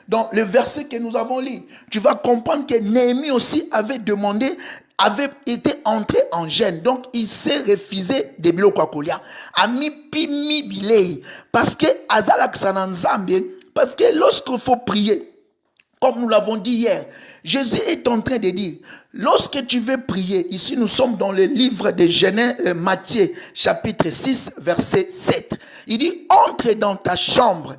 dans le verset que nous avons lu, tu vas comprendre que Néhémie aussi avait été entré en jeûne. Donc, il s'est refusé de bilokolia. Ami pimi bilei. Parce que, azalak sananzambe, parce que lorsqu'il faut prier, comme nous l'avons dit hier, Jésus est en train de dire, lorsque tu veux prier, ici nous sommes dans le livre de Genèse, Matthieu, chapitre 6, verset 7. Il dit, entre dans ta chambre,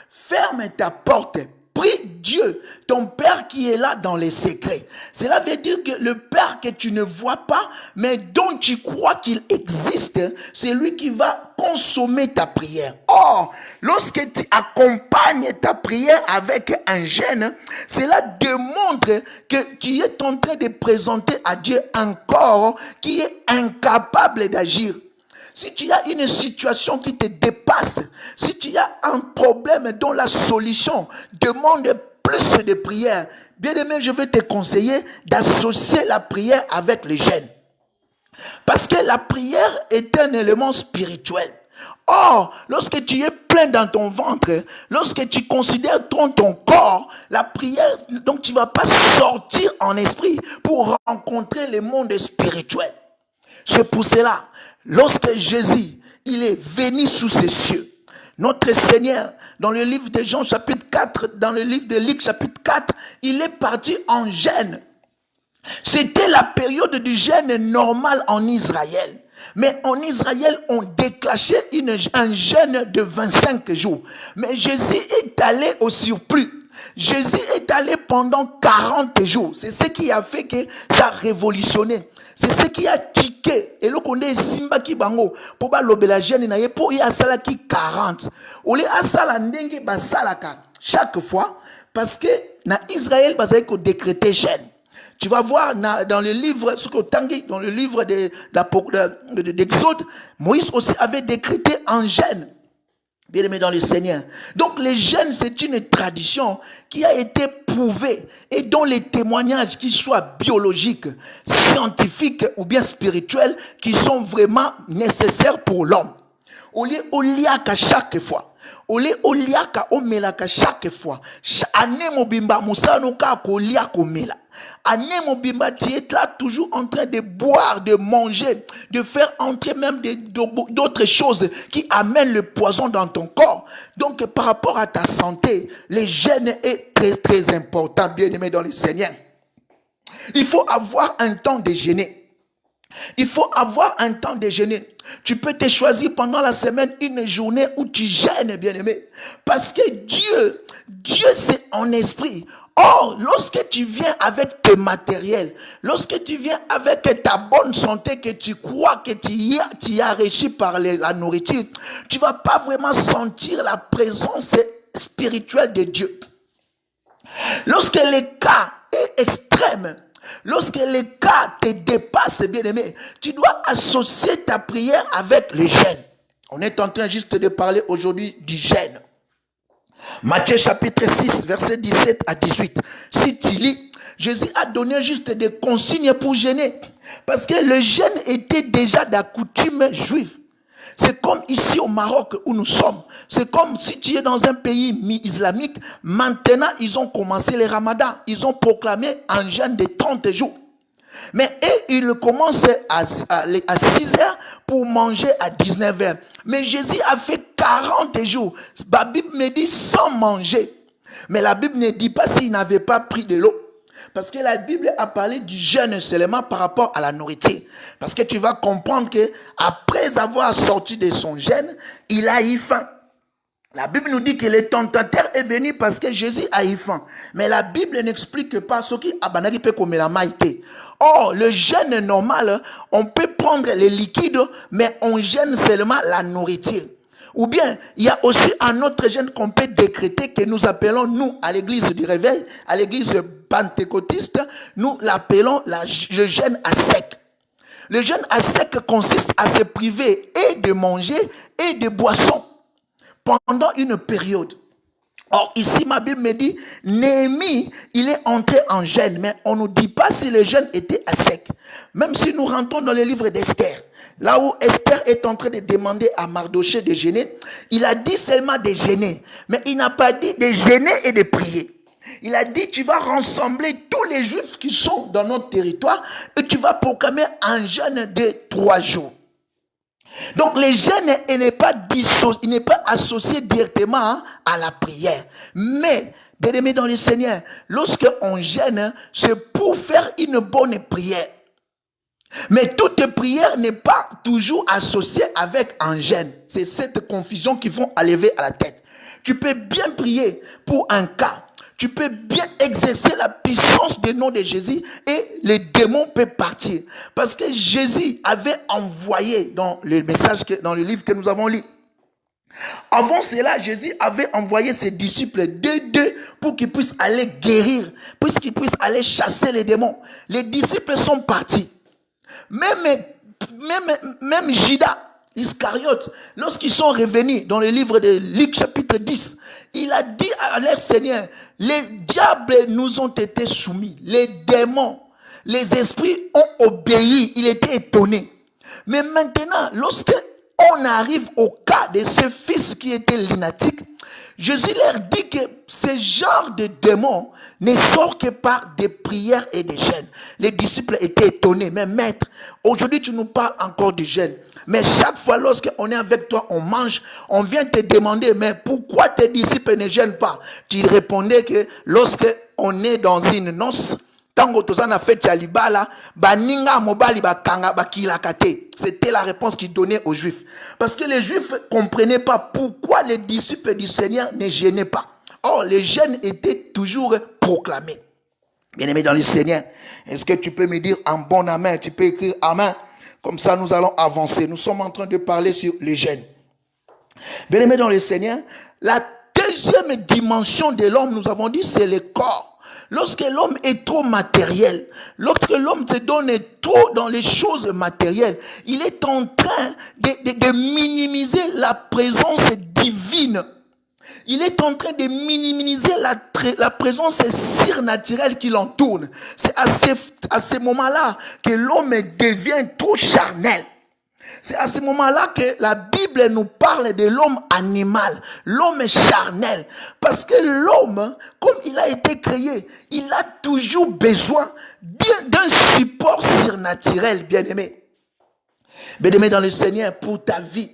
ferme ta porte, prie Dieu, ton Père qui est là dans les secrets. Cela veut dire que le Père que tu ne vois pas, mais dont tu crois qu'il existe, c'est lui qui va consommer ta prière. Or, lorsque tu accompagnes ta prière avec un jeûne, cela démontre que tu es en train de présenter à Dieu un corps qui est incapable d'agir. Si tu as une situation qui te dépasse, si tu as un problème dont la solution demande plus de prière, bien aimé, je vais te conseiller d'associer la prière avec le jeûne. Parce que la prière est un élément spirituel. Or, lorsque tu es plein dans ton ventre, lorsque tu considères ton corps, la prière, donc tu ne vas pas sortir en esprit pour rencontrer le monde spirituel. C'est pour cela, lorsque Jésus, il est venu sous ces cieux, notre Seigneur, dans le livre de Jean chapitre 4, dans le livre de Luc chapitre 4, il est parti en jeûne. C'était la période du jeûne normal en Israël. Mais en Israël, on déclenchait un jeûne de 25 jours. Mais Jésus est allé au surplus. Jésus est allé pendant 40 jours. C'est ce qui a fait que ça a révolutionné. C'est ce qui a tiqué. Et là, on est simba ki bango. Pour ba lobela jeune na ye pour y a sala ki 40. Ou les asala ndenge ba salaka chaque fois parce que na Israël ba ko décréter jeune. Tu vas voir dans le livre dans le livre d'Exode, Moïse aussi avait décrété un jeûne. Bien aimé dans le Seigneur. Donc le jeûne, c'est une tradition qui a été prouvée et dont les témoignages, qu'ils soient biologiques, scientifiques ou bien spirituels, qui sont vraiment nécessaires pour l'homme. Au lieu qu'à chaque fois. Au lieu qu'à omelaka chaque fois. Ane mobimba musanuka kolia komela. Ane mobimba, tu es là toujours en train de boire, de manger, de faire entrer même d'autres choses qui amènent le poison dans ton corps. Donc par rapport à ta santé, le jeûne est très très important, bien aimé dans le Seigneur. Il faut avoir un temps de jeûner. Il faut avoir un temps de jeûner. Tu peux te choisir pendant la semaine une journée où tu jeûnes, bien aimé. Parce que Dieu c'est en esprit. Or, lorsque tu viens avec tes matériels, lorsque tu viens avec ta bonne santé, que tu crois que tu as réussi par la nourriture, tu ne vas pas vraiment sentir la présence spirituelle de Dieu. Lorsque le cas est extrême, lorsque le cas te dépasse, bien aimé, tu dois associer ta prière avec le jeûne. On est en train juste de parler aujourd'hui du jeûne. Matthieu chapitre 6, verset 17 à 18. Si tu lis, Jésus a donné juste des consignes pour jeûner. Parce que le jeûne était déjà de la coutume juive. C'est comme ici au Maroc où nous sommes. C'est comme si tu es dans un pays islamique. Maintenant, ils ont commencé le ramadan. Ils ont proclamé un jeûne de 30 jours. Mais ils commencent à 6 heures pour manger à 19 heures. Mais Jésus a fait 40 jours. La Bible me dit sans manger. Mais la Bible ne dit pas s'il n'avait pas pris de l'eau. Parce que la Bible a parlé du jeûne seulement par rapport à la nourriture. Parce que tu vas comprendre que après avoir sorti de son jeûne, il a eu faim. La Bible nous dit que le tentateur est venu parce que Jésus a eu faim. Mais la Bible n'explique pas ce qui a banali peut comme la maïté. Or, le jeûne normal, on peut prendre les liquides, mais on jeûne seulement la nourriture. Ou bien, il y a aussi un autre jeûne qu'on peut décréter que nous appelons, nous, à l'église du réveil, à l'église pentecôtiste, nous l'appelons le jeûne à sec. Le jeûne à sec consiste à se priver et de manger et de boissons pendant une période. Or, ici, ma Bible me dit, Néhémie, il est entré en jeûne, mais on ne nous dit pas si le jeûne était à sec. Même si nous rentrons dans le livre d'Esther, là où Esther est en train de demander à Mardoché de jeûner, il a dit seulement de jeûner, mais il n'a pas dit de jeûner et de prier. Il a dit, tu vas rassembler tous les Juifs qui sont dans notre territoire et tu vas proclamer un jeûne de 3 jours. Donc le jeûne il n'est pas associé directement à la prière. Mais, bien aimé dans le Seigneur, lorsque on jeûne, c'est pour faire une bonne prière. Mais toute prière n'est pas toujours associée avec un jeûne. C'est cette confusion qui vont enlever à la tête. Tu peux bien prier pour un cas. Tu peux bien exercer la puissance du nom de Jésus et les démons peuvent partir. Parce que Jésus avait envoyé dans le message, dans le livre que nous avons lu. Avant cela, Jésus avait envoyé ses disciples deux pour qu'ils puissent aller guérir, puisqu'ils puissent aller chasser les démons. Les disciples sont partis. Même Judas Iscariote, lorsqu'ils sont revenus dans le livre de Luc chapitre 10, il a dit à leur Seigneur, les diables nous ont été soumis, les démons, les esprits ont obéi, il était étonné. Mais maintenant, lorsque on arrive au cas de ce fils qui était lunatique, Jésus leur dit que ce genre de démons ne sort que par des prières et des jeûnes. Les disciples étaient étonnés, mais maître, aujourd'hui tu nous parles encore de jeûne. Mais chaque fois lorsqu'on est avec toi, on mange, on vient te demander, mais pourquoi tes disciples ne jeûnent pas? Tu répondais que lorsque on est dans une noce, c'était la réponse qu'il donnait aux Juifs. Parce que les Juifs ne comprenaient pas pourquoi les disciples du Seigneur ne jeûnaient pas. Or, les jeûnes étaient toujours proclamés. Bien-aimé dans le Seigneur, est-ce que tu peux me dire un bon amen? Tu peux écrire amen. Comme ça, nous allons avancer. Nous sommes en train de parler sur les jeûnes. Bien-aimé dans le Seigneur, la deuxième dimension de l'homme, nous avons dit, c'est le corps. Lorsque l'homme est trop matériel, lorsque l'homme se donne trop dans les choses matérielles, il est en train de minimiser la présence divine. Il est en train de minimiser la présence surnaturelle qui l'entoure. C'est à ce moment-là que l'homme devient trop charnel. C'est à ce moment-là que la Bible nous parle de l'homme animal, l'homme charnel. Parce que l'homme, comme il a été créé, il a toujours besoin d'un support surnaturel, bien-aimé. Bien-aimé dans le Seigneur, pour ta vie,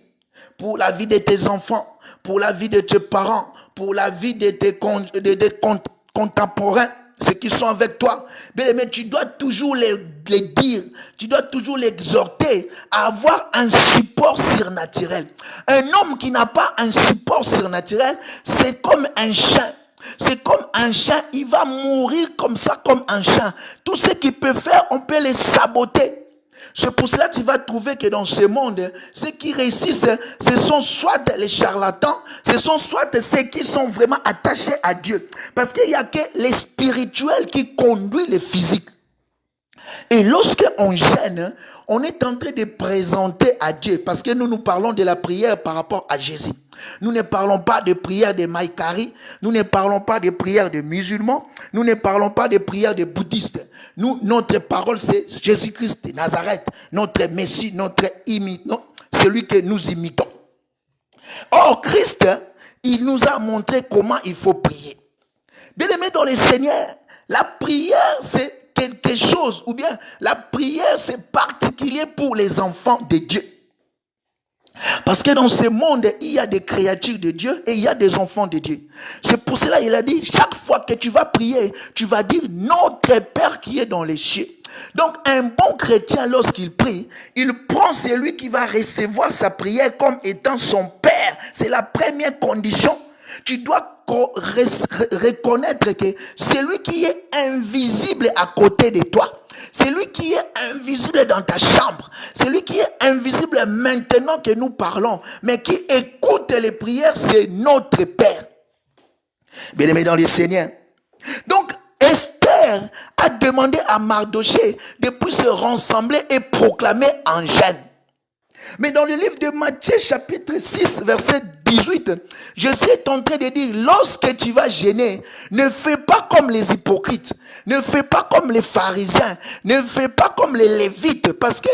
pour la vie de tes enfants, pour la vie de tes parents, pour la vie de tes contemporains, ceux qui sont avec toi, mais tu dois toujours les dire, tu dois toujours les exhorter à avoir un support surnaturel. Un homme qui n'a pas un support surnaturel, c'est comme un chien. C'est comme un chien, il va mourir comme ça, comme un chien. Tout ce qu'il peut faire, on peut les saboter. C'est pour cela que tu vas trouver que dans ce monde, ceux qui réussissent, ce sont soit les charlatans, ce sont soit ceux qui sont vraiment attachés à Dieu. Parce qu'il n'y a que les spirituels qui conduisent les physiques. Et lorsque on gêne, on est en train de présenter à Dieu. Parce que nous parlons de la prière par rapport à Jésus. Nous ne parlons pas de prière de Maïkari, nous ne parlons pas de prière de musulmans, nous ne parlons pas de prière de bouddhistes. Notre parole c'est Jésus-Christ de Nazareth, notre Messie, celui que nous imitons. Or Christ, il nous a montré comment il faut prier. Bien-aimé dans le Seigneur, la prière c'est quelque chose, ou bien la prière c'est particulier pour les enfants de Dieu. Parce que dans ce monde, il y a des créatures de Dieu et il y a des enfants de Dieu. C'est pour cela qu'il a dit, chaque fois que tu vas prier, tu vas dire notre Père qui est dans les cieux. Donc un bon chrétien, lorsqu'il prie, il prend celui qui va recevoir sa prière comme étant son Père faire. C'est la première condition. Tu dois reconnaître que celui qui est invisible à côté de toi, celui qui est invisible dans ta chambre, celui qui est invisible maintenant que nous parlons, mais qui écoute les prières, c'est notre Père. Bien-aimé dans le Seigneur. Donc, Esther a demandé à Mardochée de puis se rassembler et proclamer en jeûne. Mais dans le livre de Matthieu chapitre 6 verset 18, Jésus est en train de dire, lorsque tu vas jeûner, ne fais pas comme les hypocrites, ne fais pas comme les pharisiens, ne fais pas comme les lévites, parce que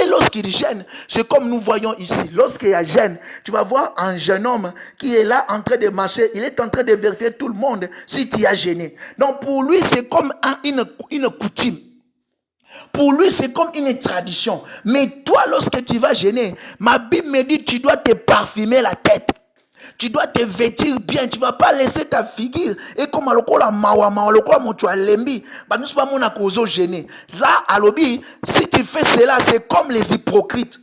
lorsqu'ils jeûnent, c'est comme nous voyons ici, lorsqu'il y a jeûne, tu vas voir un jeune homme qui est là en train de marcher, il est en train de vérifier tout le monde si tu as jeûné. Donc pour lui, c'est comme une coutume. Pour lui, c'est comme une tradition. Mais toi, lorsque tu vas jeûner, ma Bible me dit, tu dois te parfumer la tête. Tu dois te vêtir bien. Tu ne vas pas laisser ta figure. Et comme alokola mawama, alokola motua lembi, bah nous sommes à cause jeûner. Là, à l'obi, si tu fais cela, c'est comme les hypocrites.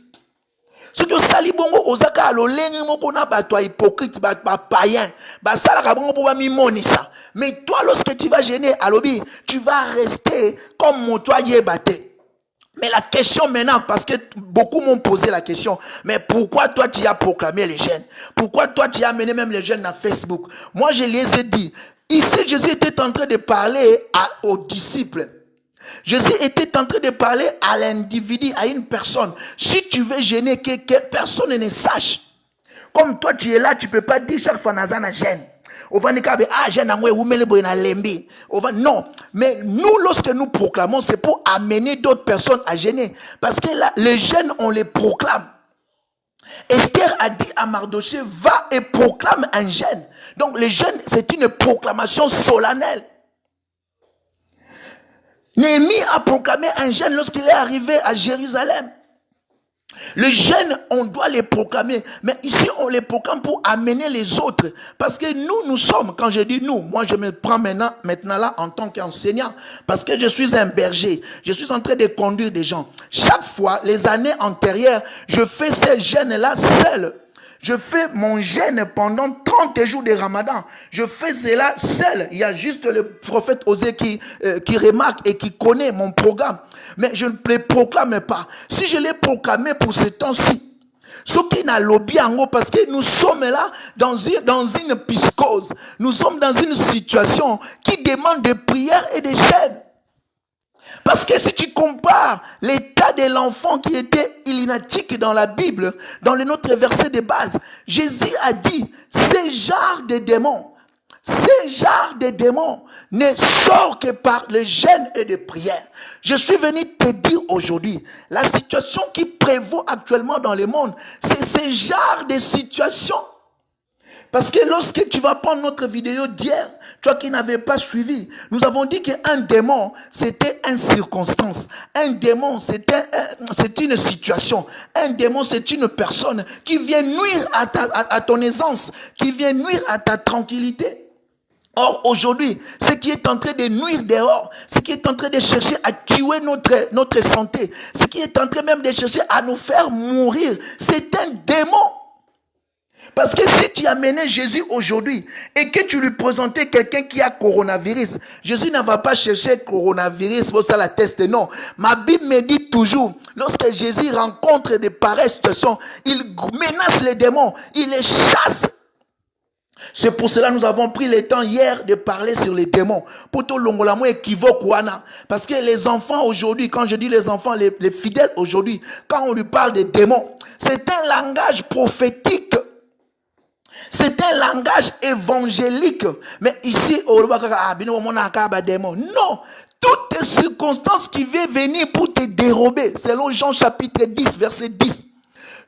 Si tu sali bongo ozaka alolengi moko na ba toi hypocrite, ba païen, ba sala ka bongo pour mi monisa. Mais toi, lorsque tu vas jeûner à l'obi, tu vas rester comme mon toi yébate. Mais la question maintenant, parce que beaucoup m'ont posé la question, mais pourquoi toi tu as proclamé les jeûnes? Pourquoi toi tu as amené même les jeunes dans Facebook? Moi je les ai dit, ici Jésus était en train de parler aux disciples. Jésus était en train de parler à l'individu, à une personne. Si tu veux jeûner, que personne ne sache. Comme toi tu es là, tu ne peux pas dire chaque fois Nazana jeûne. Non, mais nous, lorsque nous proclamons, c'est pour amener d'autres personnes à jeûner. Parce que là, les jeûnes, on les proclame. Esther a dit à Mardochée, va et proclame un jeûne. Donc le jeûne, c'est une proclamation solennelle. Néhémie a proclamé un jeûne lorsqu'il est arrivé à Jérusalem. Le jeûne, on doit les proclamer. Mais ici, on les proclame pour amener les autres. Parce que nous sommes, quand je dis nous, moi je me prends maintenant là en tant qu'enseignant. Parce que je suis un berger. Je suis en train de conduire des gens. Chaque fois, les années antérieures, je fais ces jeûnes-là seul. Je fais mon jeûne pendant 30 jours de Ramadan. Je fais cela seul. Il y a juste le prophète Osée qui remarque et qui connaît mon programme. Mais je ne les proclame pas. Si je l'ai proclamé pour ce temps-ci, ce qui n'a lobby en haut, parce que nous sommes là dans une piscose. Nous sommes dans une situation qui demande de prière et de jeûne. Parce que si tu compares l'état de l'enfant qui était illuminatique dans la Bible, dans notre verset de base, Jésus a dit, ces genres de démons ne sortent que par le jeûne et de prière. Je suis venu te dire aujourd'hui, la situation qui prévaut actuellement dans le monde, c'est ce genre de situation. Parce que lorsque tu vas prendre notre vidéo d'hier, toi qui n'avais pas suivi, nous avons dit qu'un démon, c'était une circonstance. Un démon, c'est une situation. Un démon, c'est une personne qui vient nuire à ton aisance, qui vient nuire à ta tranquillité. Or, aujourd'hui, ce qui est en train de nuire dehors, ce qui est en train de chercher à tuer notre santé, ce qui est en train même de chercher à nous faire mourir, c'est un démon. Parce que si tu amenais Jésus aujourd'hui et que tu lui présentais quelqu'un qui a coronavirus, Jésus ne va pas chercher coronavirus pour ça la tester, non. Ma Bible me dit toujours, lorsque Jésus rencontre de pareilles situations, il menace les démons, il les chasse. C'est pour cela que nous avons pris le temps hier de parler sur les démons. Pour tout l'ongolamo équivoque wana. Parce que les enfants aujourd'hui, quand je dis les enfants, les fidèles aujourd'hui, quand on lui parle des démons, c'est un langage prophétique. C'est un langage évangélique. Mais ici, non. Toutes les circonstances qui viennent venir pour te dérober, selon Jean chapitre 10, verset 10.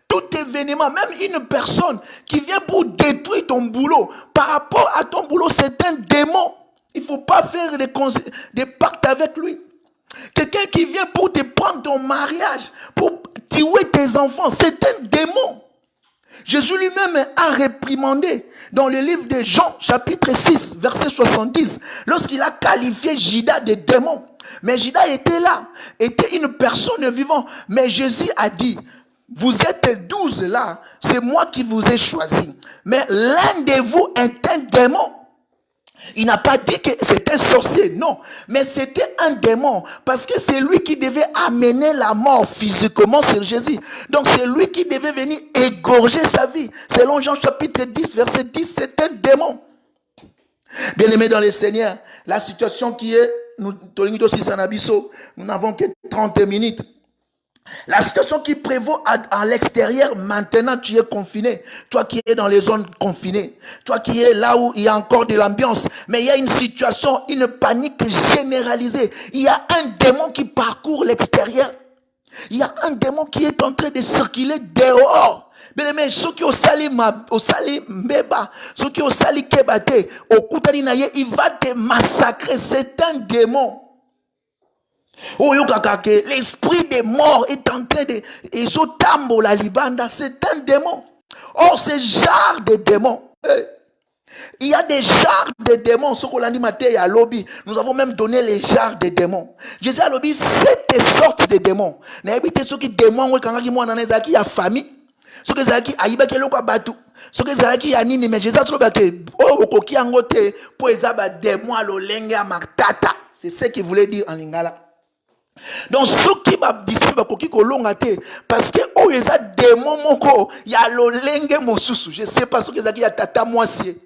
Tout événement, même une personne qui vient pour détruire ton boulot, par rapport à ton boulot, c'est un démon. Il ne faut pas faire des pactes avec lui. Quelqu'un qui vient pour te prendre ton mariage, pour tuer tes enfants, c'est un démon. Jésus lui-même a réprimandé dans le livre de Jean, chapitre 6, verset 70, lorsqu'il a qualifié Judas de démon. Mais Judas était là, était une personne vivante. Mais Jésus a dit, vous êtes 12 là, c'est moi qui vous ai choisi. Mais l'un de vous est un démon. Il n'a pas dit que c'est un sorcier, non. Mais c'était un démon. Parce que c'est lui qui devait amener la mort physiquement sur Jésus. Donc c'est lui qui devait venir égorger sa vie. Selon Jean chapitre 10, verset 10, c'est un démon. Bien-aimés dans le Seigneur, la situation qui est, nous n'avons que 30 minutes. La situation qui prévaut à l'extérieur, maintenant tu es confiné. Toi qui es dans les zones confinées. Toi qui es là où il y a encore de l'ambiance. Mais il y a une situation, une panique généralisée. Il y a un démon qui parcourt l'extérieur. Il y a un démon qui est en train de circuler dehors. Bien aimé, ceux qui ont sali mbeba, ceux qui ont sali kebate, au kutani naye, il va te massacrer. C'est un démon. L'esprit des morts est en train de... la libanda, c'est un démon. Or, ce genre de démons, il y a des genres de démons. Ce qu'on a dit à lobby, nous avons même donné les genres de démons. Jésus a lobby 7 sortes de démons. N'habitez ceux qui démons, quand il y a famille, ceux qui zaki ayiba ke lokwa batu, ceux qui zaki ya nini, mais Jésus a trouvé que oh okoki angote po ezaba démon lolenge ya matata. C'est ce qu'il voulait dire en lingala. Donc ceux qui va disciple bakoki kolonga te parce que oh eza démon moko ya lolenge mosusu. Je sais pas ce que zaki ya tata moisier.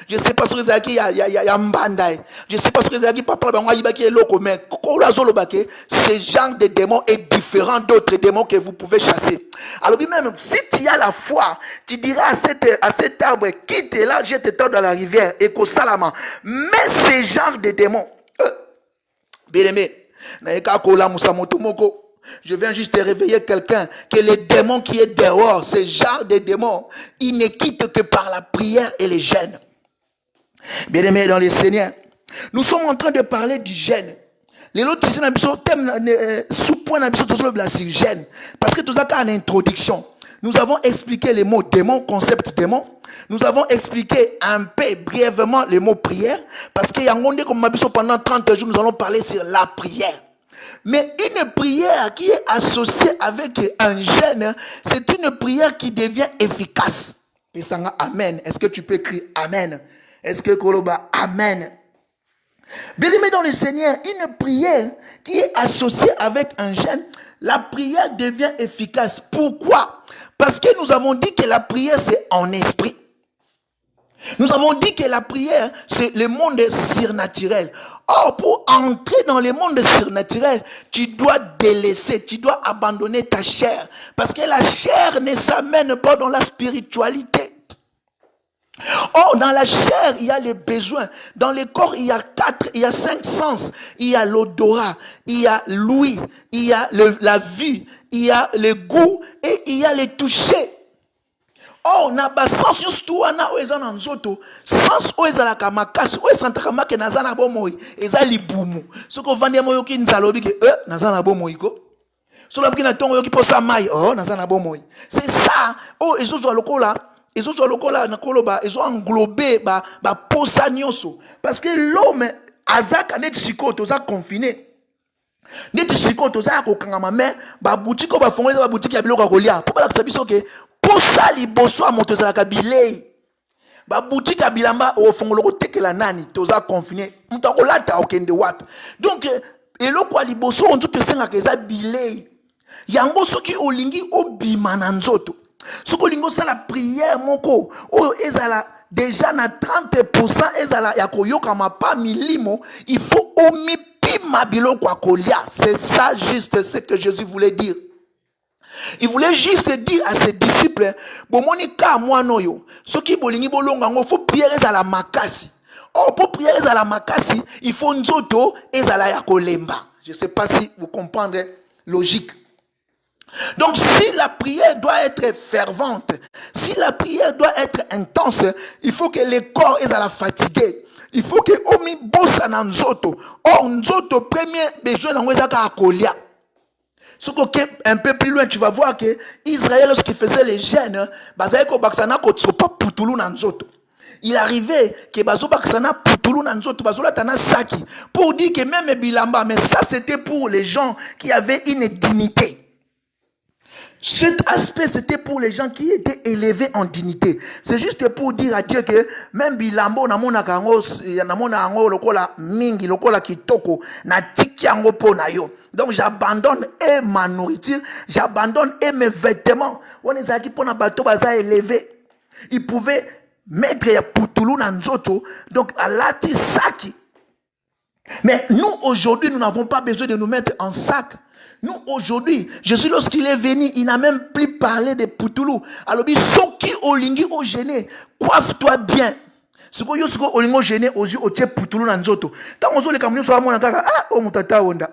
Je sais pas ce que zaki ya mbandai. Je sais pas ce que zaki papa bango ayiba ki eloko, mais kola zolo bake, ce genre de démon est différent d'autres démons que vous pouvez chasser. Alors même si tu as la foi, tu diras à cet arbre quitte là, jette-toi dans la rivière et qu'au salama. Mais ce genre de démons, bien aimé. Je viens juste te réveiller quelqu'un que les démons qui est dehors, ce genre de démons, ils ne quittent que par la prière et les jeûnes. Bien aimés dans le Seigneur, nous sommes en train de parler du jeûne. Les autres sous-point sur jeûne. Parce que tout ça en introduction, nous avons expliqué les mots démon, concept démon. Nous avons expliqué un peu brièvement les mots prière. Parce qu'il y a un monde comme pendant 30 jours, nous allons parler sur la prière. Mais une prière qui est associée avec un jeûne, c'est une prière qui devient efficace. Amen. Est-ce que tu peux écrire Amen? Est-ce que Koloba Amen? Bien aimé dans le Seigneur, une prière qui est associée avec un jeûne, la prière devient efficace. Pourquoi? Parce que nous avons dit que la prière c'est en esprit. Nous avons dit que la prière c'est le monde surnaturel. Or, pour entrer dans le monde surnaturel, tu dois délaisser, tu dois abandonner ta chair. Parce que la chair ne s'amène pas dans la spiritualité. Or, dans la chair, il y a les besoins. Dans le corps, il y a 5 sens. Il y a l'odorat, il y a l'ouïe, il y a la vue, il y a le goût et il y a le toucher. Or, na ba sens yustu wana oeza na nzoto, sens oeza la kamakasi, oeza ntakamake na zana bomoi, eza libumu. Soko vandi moyo ki nzalobi ke na zana bomoi ko. Solo biki na tongo yoki posa mai, na zana bomoi. C'est ça. Oh, ezozo lokola, ezozo lokola na koloba, ezo englobé ba posa nyonso. Parce que l'homme azaka net sikoto za confiné. Net sikoto za ko kangama mais ba boutique ba fongoleza ba boutique ya biloko kolia. Po ba sabiso ke posa liboso a moto za kabilei. Ba boutique ya bilamba o fongolo tekela nani toza confiné. Mutakolata okende wapi. Donc eloko liboso on tout senga keza bilei. Yango soki olingi obima na nzoto. Soki olingo sala prière moko o ezala déjà na 30% ezala ya koyokama pa milimo, il faut omipima biloko akolia. C'est ça juste ce que Jésus voulait dire. Il voulait juste dire à ses disciples, bomonika mwanoyo, soki bolingi bolonga ngo faut prier ezala makasi. Oh, pour prier ezala makasi, il faut nzoto ezala ya kolemba. Je sais pas si vous comprenez logique. Donc si la prière doit être fervente, si la prière doit être intense, il faut que le corps est à la fatigue. Il faut que omi bossa na nzoto. Or nzoto premier besoin na ngwezaka akolia. Un peu plus loin, tu vas voir que Israël, lorsqu'il faisait les jeûnes, il arrivait que pour dire que même Bilamba, mais ça c'était pour les gens qui avaient une dignité. Cet aspect, c'était pour les gens qui étaient élevés en dignité. C'est juste pour dire à Dieu que même bilambo na mona kango na mona ango lokola mingi lokola kitoko na tiki ango po na yo. Donc j'abandonne et ma nourriture, j'abandonne et mes vêtements. On est aquí pour na bateau baza élevé. Ils pouvaient mettre ya putulu na nzoto, donc alati saki. Mais nous aujourd'hui, nous n'avons pas besoin de nous mettre en sac. Nous, aujourd'hui, Jésus, lorsqu'il est venu, il n'a même plus parlé de Poutoulou. Alors, il soki olingi o gêné, coiffe-toi bien. Ce que yo soko olingo gêné aux yeux au tché Poutoulou na nzoto. Tant ozo le kamunu so amona kaka o mutata onda.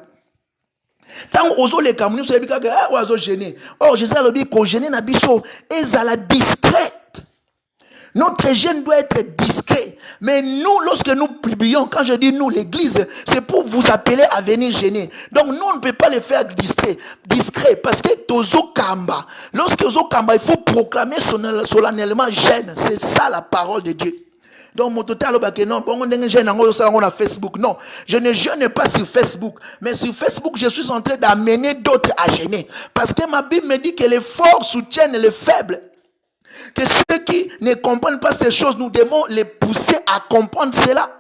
Tant ozo le kamunu so ebika ah ozo gêné. Or Jésus a dit ko gêné na biso ezala discret. Notre gêne doit être discret. Mais nous, lorsque nous publions, quand je dis nous, l'église, c'est pour vous appeler à venir gêner. Donc nous, on ne peut pas le faire discret parce que Tozo Kamba, lorsque Tozo Kamba, il faut proclamer solennellement gêne. C'est ça la parole de Dieu. Donc mon total non, on a Facebook. Non, je ne gêne pas sur Facebook, mais sur Facebook, je suis en train d'amener d'autres à gêner. Parce que ma Bible me dit que les forts soutiennent les faibles. Que ceux qui ne comprennent pas ces choses, nous devons les pousser à comprendre cela.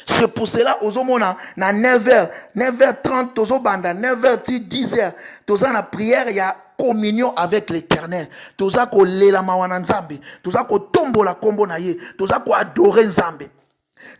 C'est pour cela, aux hommes, na 9h, 9h30, aux banda, 9h, 10h, tous la prière, il y a communion avec l'éternel. Tous a ko lela mawana nzambe, tous a ko tombo la kombo na ye, tous a ko adorer nzambe.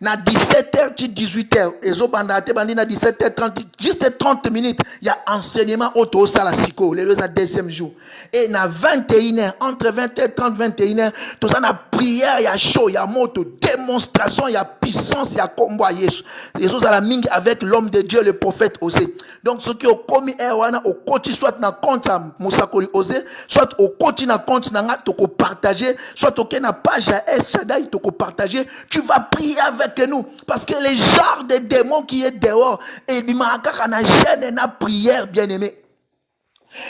Na 17h, 18h, et zo banda te bandi na 17h30, juste 30 minutes, il y a enseignement auto salasiko, le deuxième jour. Et na 21h, entre 20h30, 21h, tout ça na prière, il y a chaud, il y a moto, démonstration, il y a puissance, il y a combat Yesu. Les autres à la mingue avec l'homme de Dieu, le prophète osé. Donc ceux qui ont commis erwana au côté soit na compte à Moussakoli osé, soit au côté na compte na nga toko partager, soit au na page à S Shaddai toko partager, tu vas prier avec nous parce que les genres de démons qui est dehors et bimaraka na gêne na prière bien-aimé.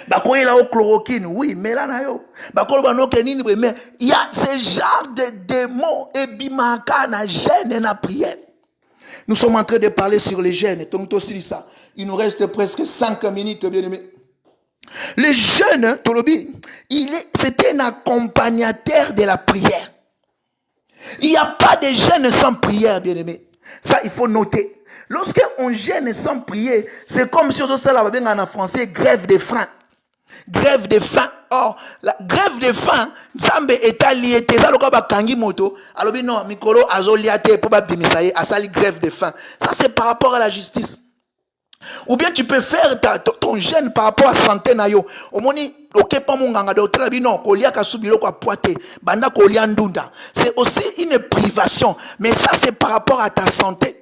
Bakoye la chloroquine, oui, mais là na yo. Bakolo banoke nini mais il y a ce genre de démons et bimaraka na gêne na prière. Nous sommes en train de parler sur les gènes. Donc, aussi ça. Il nous reste presque 5 minutes, bien aimé. Le jeûne, Tolobi, c'était un accompagnateur de la prière. Il n'y a pas de jeûne sans prière, bien aimé. Ça, il faut noter. Lorsqu'on jeûne sans prier, c'est comme si on s'en en français, grève de faim. Grève de faim. Or, la grève de faim, Nzambe est allié, t'es allé au kangi moto, alors non, Mikolo azoliate pour bimisaye, asali grève de faim. Ça c'est par rapport à la justice. Ou bien tu peux faire ton jeûne par rapport à santé na yo. Omoni ok pas mon ganga d'autre non, kolia kasubilo kwa poité, banda kolia ndunda. C'est aussi une privation, mais ça c'est par rapport à ta santé.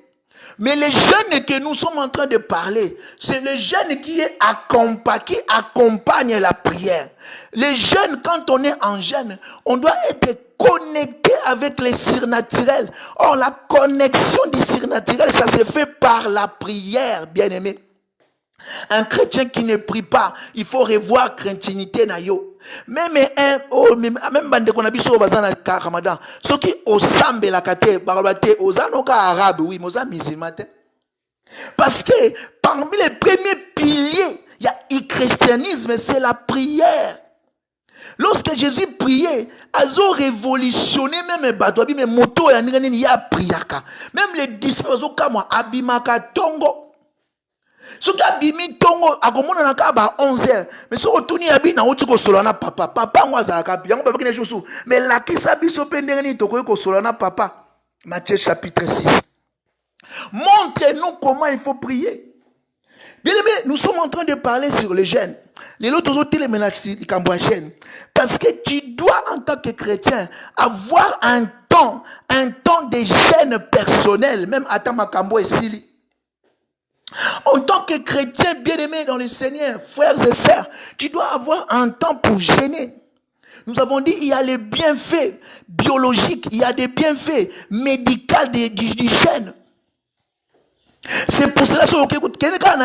Mais le jeûne que nous sommes en train de parler, c'est le jeûne qui accompagne la prière. Le jeûne, quand on est en jeûne, on doit être connecté avec les surnaturels. Or, la connexion du surnaturel, ça se fait par la prière, bien-aimé. Un chrétien qui ne prie pas, il faut revoir chrétienté na yo. Même bande qu'on a vu sur bazana Ramadan, ceux qui au sambe la kate, barabate, aux anoka arabe, oui, moza musulman. Parce que parmi les premiers piliers, il y a le christianisme, c'est la prière. Lorsque Jésus priait, ils ont révolutionné même les bateaux, même les motos, il y a priaka. Même les disciples, ils ont comme abimaka tongo. Ce qui a bimi tongo akomona na kaba 11h mais so otuni abi na uti ko solana papa ngwa za ka bien papa kine josu mais la kisa biso pendeni to ko solana papa. Matthieu chapitre 6. Montre-nous comment il faut prier. Bien aimé, nous sommes en train de parler sur le jeûne. Les autres ont les menaces parce que tu dois en tant que chrétien avoir un temps de jeûne personnel, même à ta makambo et sili. En tant que chrétien bien-aimé dans le Seigneur, frères et sœurs, tu dois avoir un temps pour jeûner. Nous avons dit il y a les bienfaits biologiques, il y a des bienfaits médicaux du jeûne. C'est pour cela que quelqu'un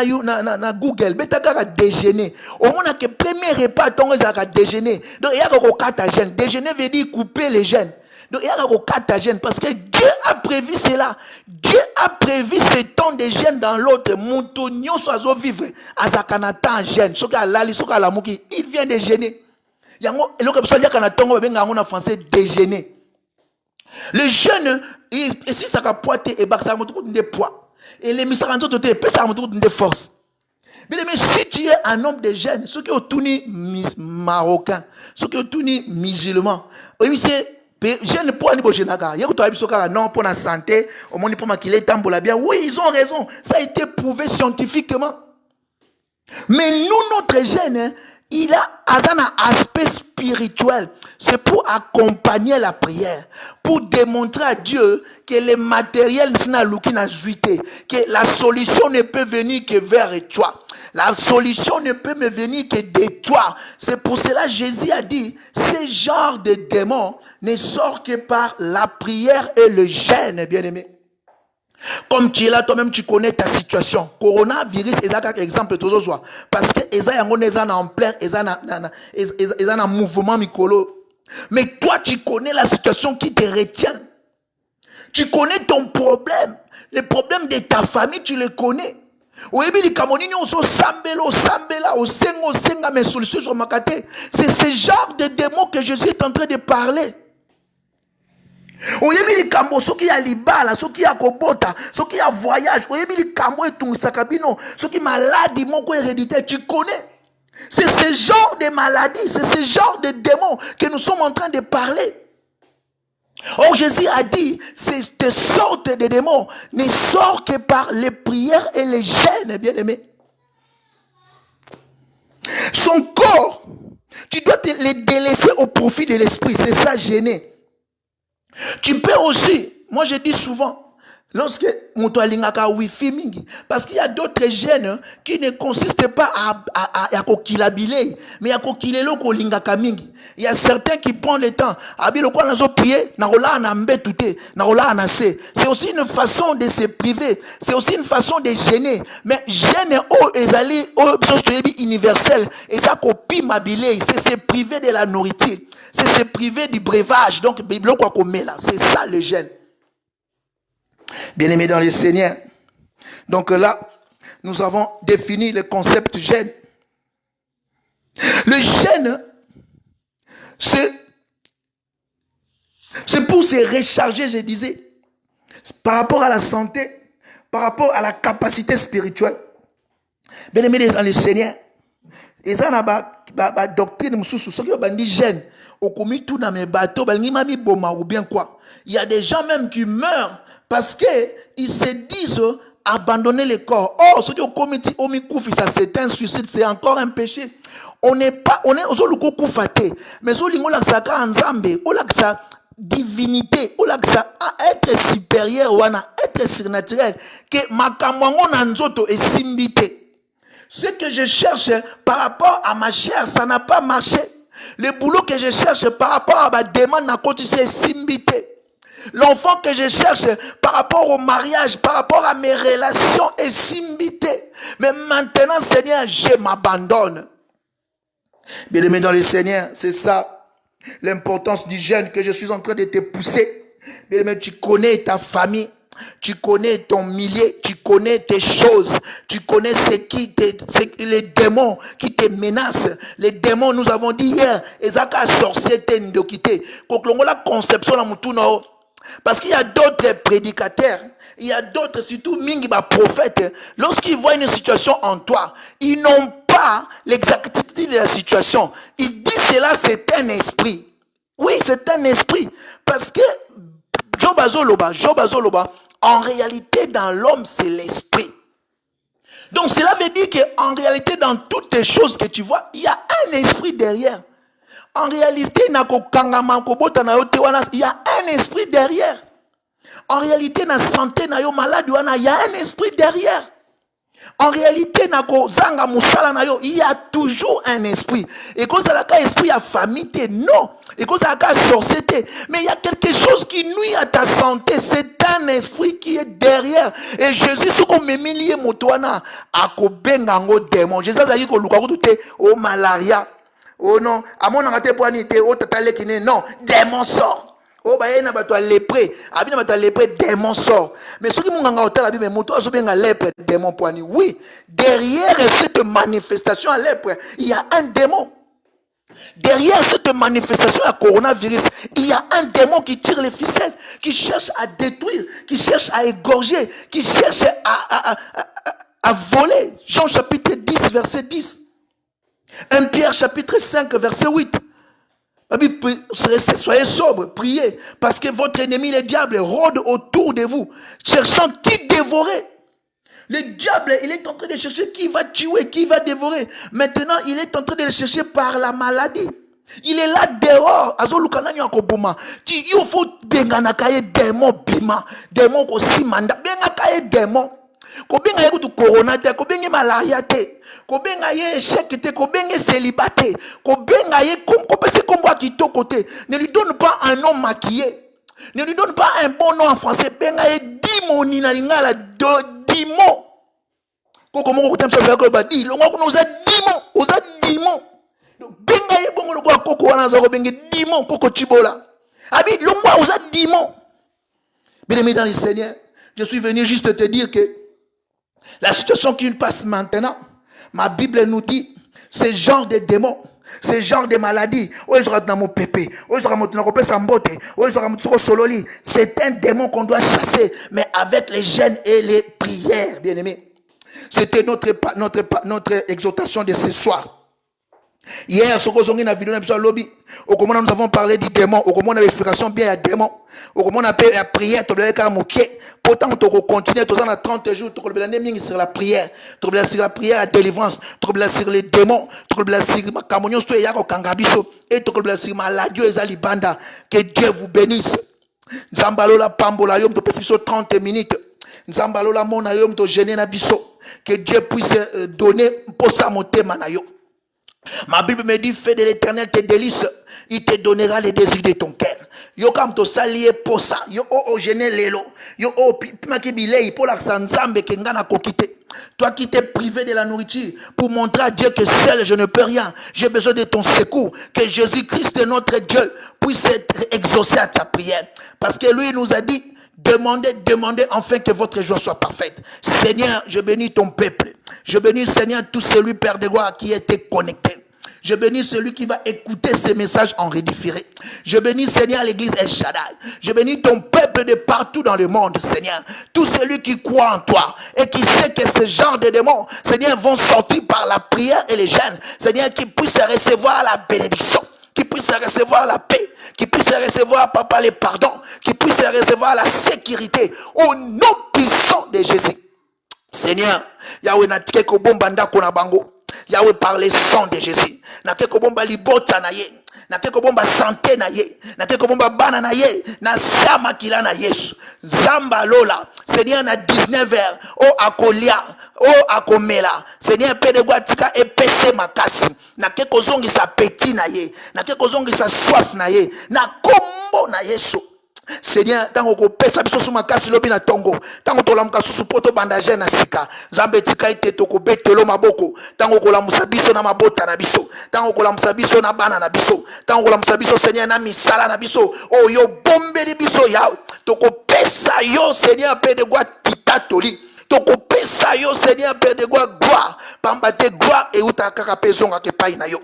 na Google, betaka déjeuner. Au moins que premier repas ton ezaka déjeuner. Donc il y a ko kata jeûne. Déjeuner veut dire couper les jeûnes. Donc, il y a un kata jeûne parce que Dieu a prévu cela. Dieu a prévu ce temps de jeûne dans l'autre. Montonio soit vivre. Azakanata jeûne. Il vient de jeûner. Il y a un français déjeuner. Le jeûne, et si ça a poité, et ça a des poids. Et les missarantos, ça a des forces. Mais si tu es un homme de jeûne, ceux qui ont tourné marocain, ceux qui ont tourné musulman, oui, c'est jeûne pour aller au Génaga. Il y a que non pour la santé, au moins pour qu'il est tambola bien. Oui, ils ont raison. Ça a été prouvé scientifiquement. Mais nous, notre jeûne, il a un aspect spirituel. C'est pour accompagner la prière, pour démontrer à Dieu que le matériel que la solution ne peut venir que vers toi. La solution ne peut me venir que de toi. C'est pour cela que Jésus a dit, ce genre de démon ne sort que par la prière et le jeûne, bien-aimé. Comme tu es là, toi-même, tu connais ta situation. Coronavirus, c'est un exemple toujours soit. Parce que ils sont en plein, ils sont en mouvement micolo. Mais toi, tu connais la situation qui te retient. Tu connais ton problème. Les problèmes de ta famille, tu les connais. C'est ce genre de démons que Jésus est en train de parler. Oyebili kambo soki ya libala soki ya kobota soki ya voyage oyebili kambo etungisa kabino soki maladie moko héréditaire tu connais. C'est ce genre de maladie, c'est ce genre de démons que nous sommes en train de parler. Or Jésus a dit cette sorte de démons ne sort que par les prières et les jeûnes, bien aimé. Son corps, tu dois te le délaisser au profit de l'esprit, c'est ça gêner. Tu peux aussi, moi je dis souvent, lorsque moto alingaka wifi mingi, parce qu'il y a d'autres gènes qui ne consistent pas à kokilabile, mais à kokilelo kolingaka mingi. Il y a certains qui prennent le temps, abilo kwa nazo prier, na rola na mbetute, na rola na se. C'est aussi une façon de se priver, c'est aussi une façon de gêner. Mais gêne o ezali o universel, et ça copie mabile, c'est se priver de la nourriture. C'est se priver du breuvage. Donc, c'est ça le jeûne. Bien-aimés dans le Seigneur. Donc là, nous avons défini le concept jeûne. Le jeûne, c'est pour se recharger, je disais, par rapport à la santé, par rapport à la capacité spirituelle. Bien-aimés dans le Seigneur. Et ça, la doctrine, ce qui va dire jeûne. Au commis tout dans mes bateaux, ou bien quoi. Il y a des gens même qui meurent parce que ils se disent abandonner le corps. Oh, ce qui au comité ça c'est un suicide, c'est encore un péché. On est au zoluko kufate, mais zolingo la saka nzambe, o la sa divinité, o la sa être supérieur ou être surnaturel que makamwango na nzoto est simbité. Ce que je cherche par rapport à ma chair, ça n'a pas marché. Le boulot que je cherche par rapport à ma demande n'a continué simbité. L'enfant que je cherche par rapport au mariage, par rapport à mes relations est simbité. Mais maintenant, Seigneur, je m'abandonne. Bien-aimé dans le Seigneur, c'est ça l'importance du jeûne que je suis en train de te pousser. Bien-aimé, tu connais ta famille. Tu connais ton milieu, tu connais tes choses, tu connais les démons qui te menacent. Les démons, nous avons dit hier, Ezaka sorcier t'endokité. La conception la mutuno. Parce qu'il y a d'autres prédicateurs, il y a d'autres, surtout mingiba prophètes, lorsqu'ils voient une situation en toi, ils n'ont pas l'exactitude de la situation. Ils disent cela, c'est un esprit. Oui, c'est un esprit. Parce que Job Azoloba, en réalité, dans l'homme, c'est l'esprit. Donc, cela veut dire qu'en réalité, dans toutes les choses que tu vois, il y a un esprit derrière. En réalité, il y a un esprit derrière. En réalité, dans la santé, il y a un esprit derrière. En réalité, il y a toujours un esprit. Et quand il y a un esprit à famille, non. Et quand il y a une société, mais il y a quelque chose qui nuit à ta santé. C'est un esprit qui est derrière. Et Jésus, ce qu'on me milie, motoana, à kobengango démon. Jésus a dit que le au malaria. Oh non, à mon angate poanité, oh tatale qui n'est, non, démon sort. Oh, bah, il y a un lépré. Il y a un lépré, démon sort. Mais ce qui m'a dit, la Bible, c'est un lépré, démon poignet. Oui, derrière cette manifestation à lèpre, il y a un démon. Derrière cette manifestation à coronavirus, il y a un démon qui tire les ficelles, qui cherche à détruire, qui cherche à égorger, qui cherche à voler. Jean chapitre 10, verset 10. 1 Pierre chapitre 5, verset 8. Soyez sobres, priez, parce que votre ennemi, le diable, rôde autour de vous, cherchant qui dévorer. Le diable, il est en train de chercher qui va tuer, qui va dévorer. Maintenant, il est en train de le chercher par la maladie. Il est là dehors. Il faut benganakaye démon bima, démon ko simanda, bengakaye démon. Ko benga yeku corona te, ko benga malaria te, ko benga ye échec te, ko benga célibat, ko benga ye ko pese kombo kitoko te. Ne lui donne pas un nom maquillé. Ne lui donne pas un bon nom en français. Benga ye dimoni na lingala dimon. Comment on peut faire que badi longo nous a dimon, oza dimon. Benga ye bongo lokwa koko wana za ko benga dimon koko chibola. Abi longo oza dimon. Bien-aimé dans le Seigneur, je suis venu juste te dire que la situation qui nous passe maintenant, ma Bible nous dit, ce genre de démons, ce genre de maladies, c'est un démon qu'on doit chasser, mais avec les jeûnes et les prières, bien aimé. C'était notre exhortation de ce soir. Hier, nous avons parlé du démon. On a l'explication bien à démon. On a la prière. Pourtant, on continue. On a 30 jours. On sur la prière. On sur la prière à délivrance. On sur les démons. On sur ma communion. Et on sur ma ladio et Zalibanda. Que Dieu vous bénisse. Nzambalola pambola yom to pesiso 30 minutes. Nzambalola mona yom to gêner na biso. Que Dieu puisse donner pour ça monter manayo. Ma Bible me dit, fais de l'Éternel tes délices, il te donnera les désirs de ton cœur. Yo kam to salier pour ça. Yo o gêner lelo. Yo o pimaki bilei pour la sanzambe ke ngana kokite. Toi qui t'es privé de la nourriture pour montrer à Dieu que seul je ne peux rien. J'ai besoin de ton secours. Que Jésus-Christ, notre Dieu, puisse être exaucé à ta prière. Parce que lui nous a dit, demandez enfin que votre joie soit parfaite. Seigneur, je bénis ton peuple. Je bénis, Seigneur, tout celui, Père de gloire, qui était connecté. Je bénis celui qui va écouter ces messages en redifféré. Je bénis, Seigneur, l'église El Shaddai. Je bénis ton peuple de partout dans le monde, Seigneur. Tout celui qui croit en toi et qui sait que ce genre de démons, Seigneur, vont sortir par la prière et les jeûnes. Seigneur, qui puisse recevoir la bénédiction, qui puisse recevoir la paix, qui puisse recevoir, Papa, les pardons, qui puisse recevoir la sécurité au nom puissant de Jésus. Seigneur, Yahweh n'a tike ko bomba ndako na bango. Yahweh par le sang de Jésus. Na tike ko bomba libota na ye. Na tike ko bomba santé na ye. Na tike ko bomba bana na ye. Na sama kila na Yesu. Zamba lola. Seigneur na 19h. O akolia. O akomela. Seigneur pede guatika epese makasi. Na tike ko zongi sa petit na ye. Na tike ko zongi sa soif na ye. Na kombo na Yesu. Seigneur, tango ko pesa biso suma kasi lobi na tongo, tango to lamuka susu poto bandaje na sika, Nzambe tika ite to ko betelo maboko, tango ko lamusa biso na mabota na biso, tango ko lamusa biso na bana na biso, tango ko lamusa biso Seigneur na misala na biso, oh yo bombeli biso ya, to ko pesa yo Seigneur pe de gwa titatoli, to ko pesa yo Seigneur pe de gwa gloire, pamba te gloire e uta kaka pezonga ke pai na yo.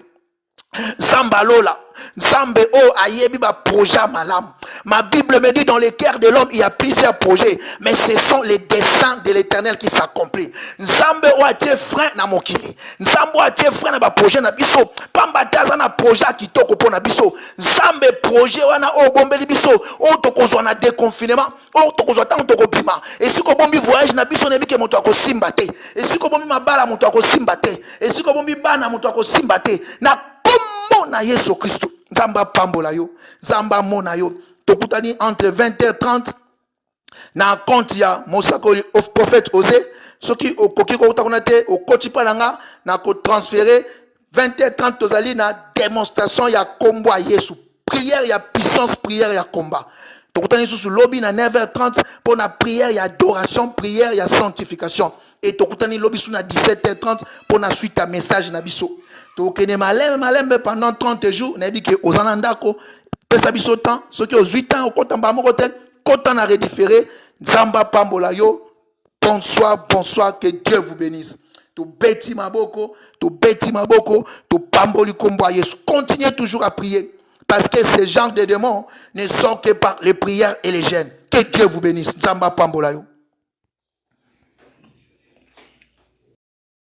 Zambalola, Nzambe o ayebi ba projet malam. Ma Bible me dit dans le cœur de l'homme il y a plusieurs projets, mais ce sont les desseins de l'Éternel qui s'accomplissent. Nzambe o atie frein na mokili. Nzambe o atie frein na ba projet na biso. Pamba taza na projet ki toko po na biso. Nzambe projet wana o bombeli biso. O toko zo na déconfinement. O toko zo tango toko bima. Et si ko bombi voyage na biso nebi ke moto akosimba te. Et si ko bombi mabala moto akosimba te. Et si ko bombi bana moto akosimba te. Na kombo na Yesu Kristo. Nzamba pambola yo. Nzamba mona yo. Tokutani entre 20h30 na compte ya mosako prophète Osée ce qui au koki ko takonate au kotipa langa na ko transférer 20h30 tozali na démonstration ya combo à Yesu prière ya puissance prière ya combat tokutani sous lobby na 9h30 pour na prière ya adoration prière ya sanctification et tokutani lobby sous na 17h30 pour na suite à message na biso tokene malembe pendant 30 jours na bi ke ozana ndako pesa biso temps, ce qui aux 8 ans, au compte en bas, mon côté, quand on a rédifféré, Nzamba Pambola yo, bonsoir, bonsoir, que Dieu vous bénisse. Tu bêtis maboko, tu pamboli kombo Yesu. Continuez toujours à prier. Parce que ce genre de démons ne sont que par les prières et les jeûnes. Que Dieu vous bénisse. Nzamba Pambola yo.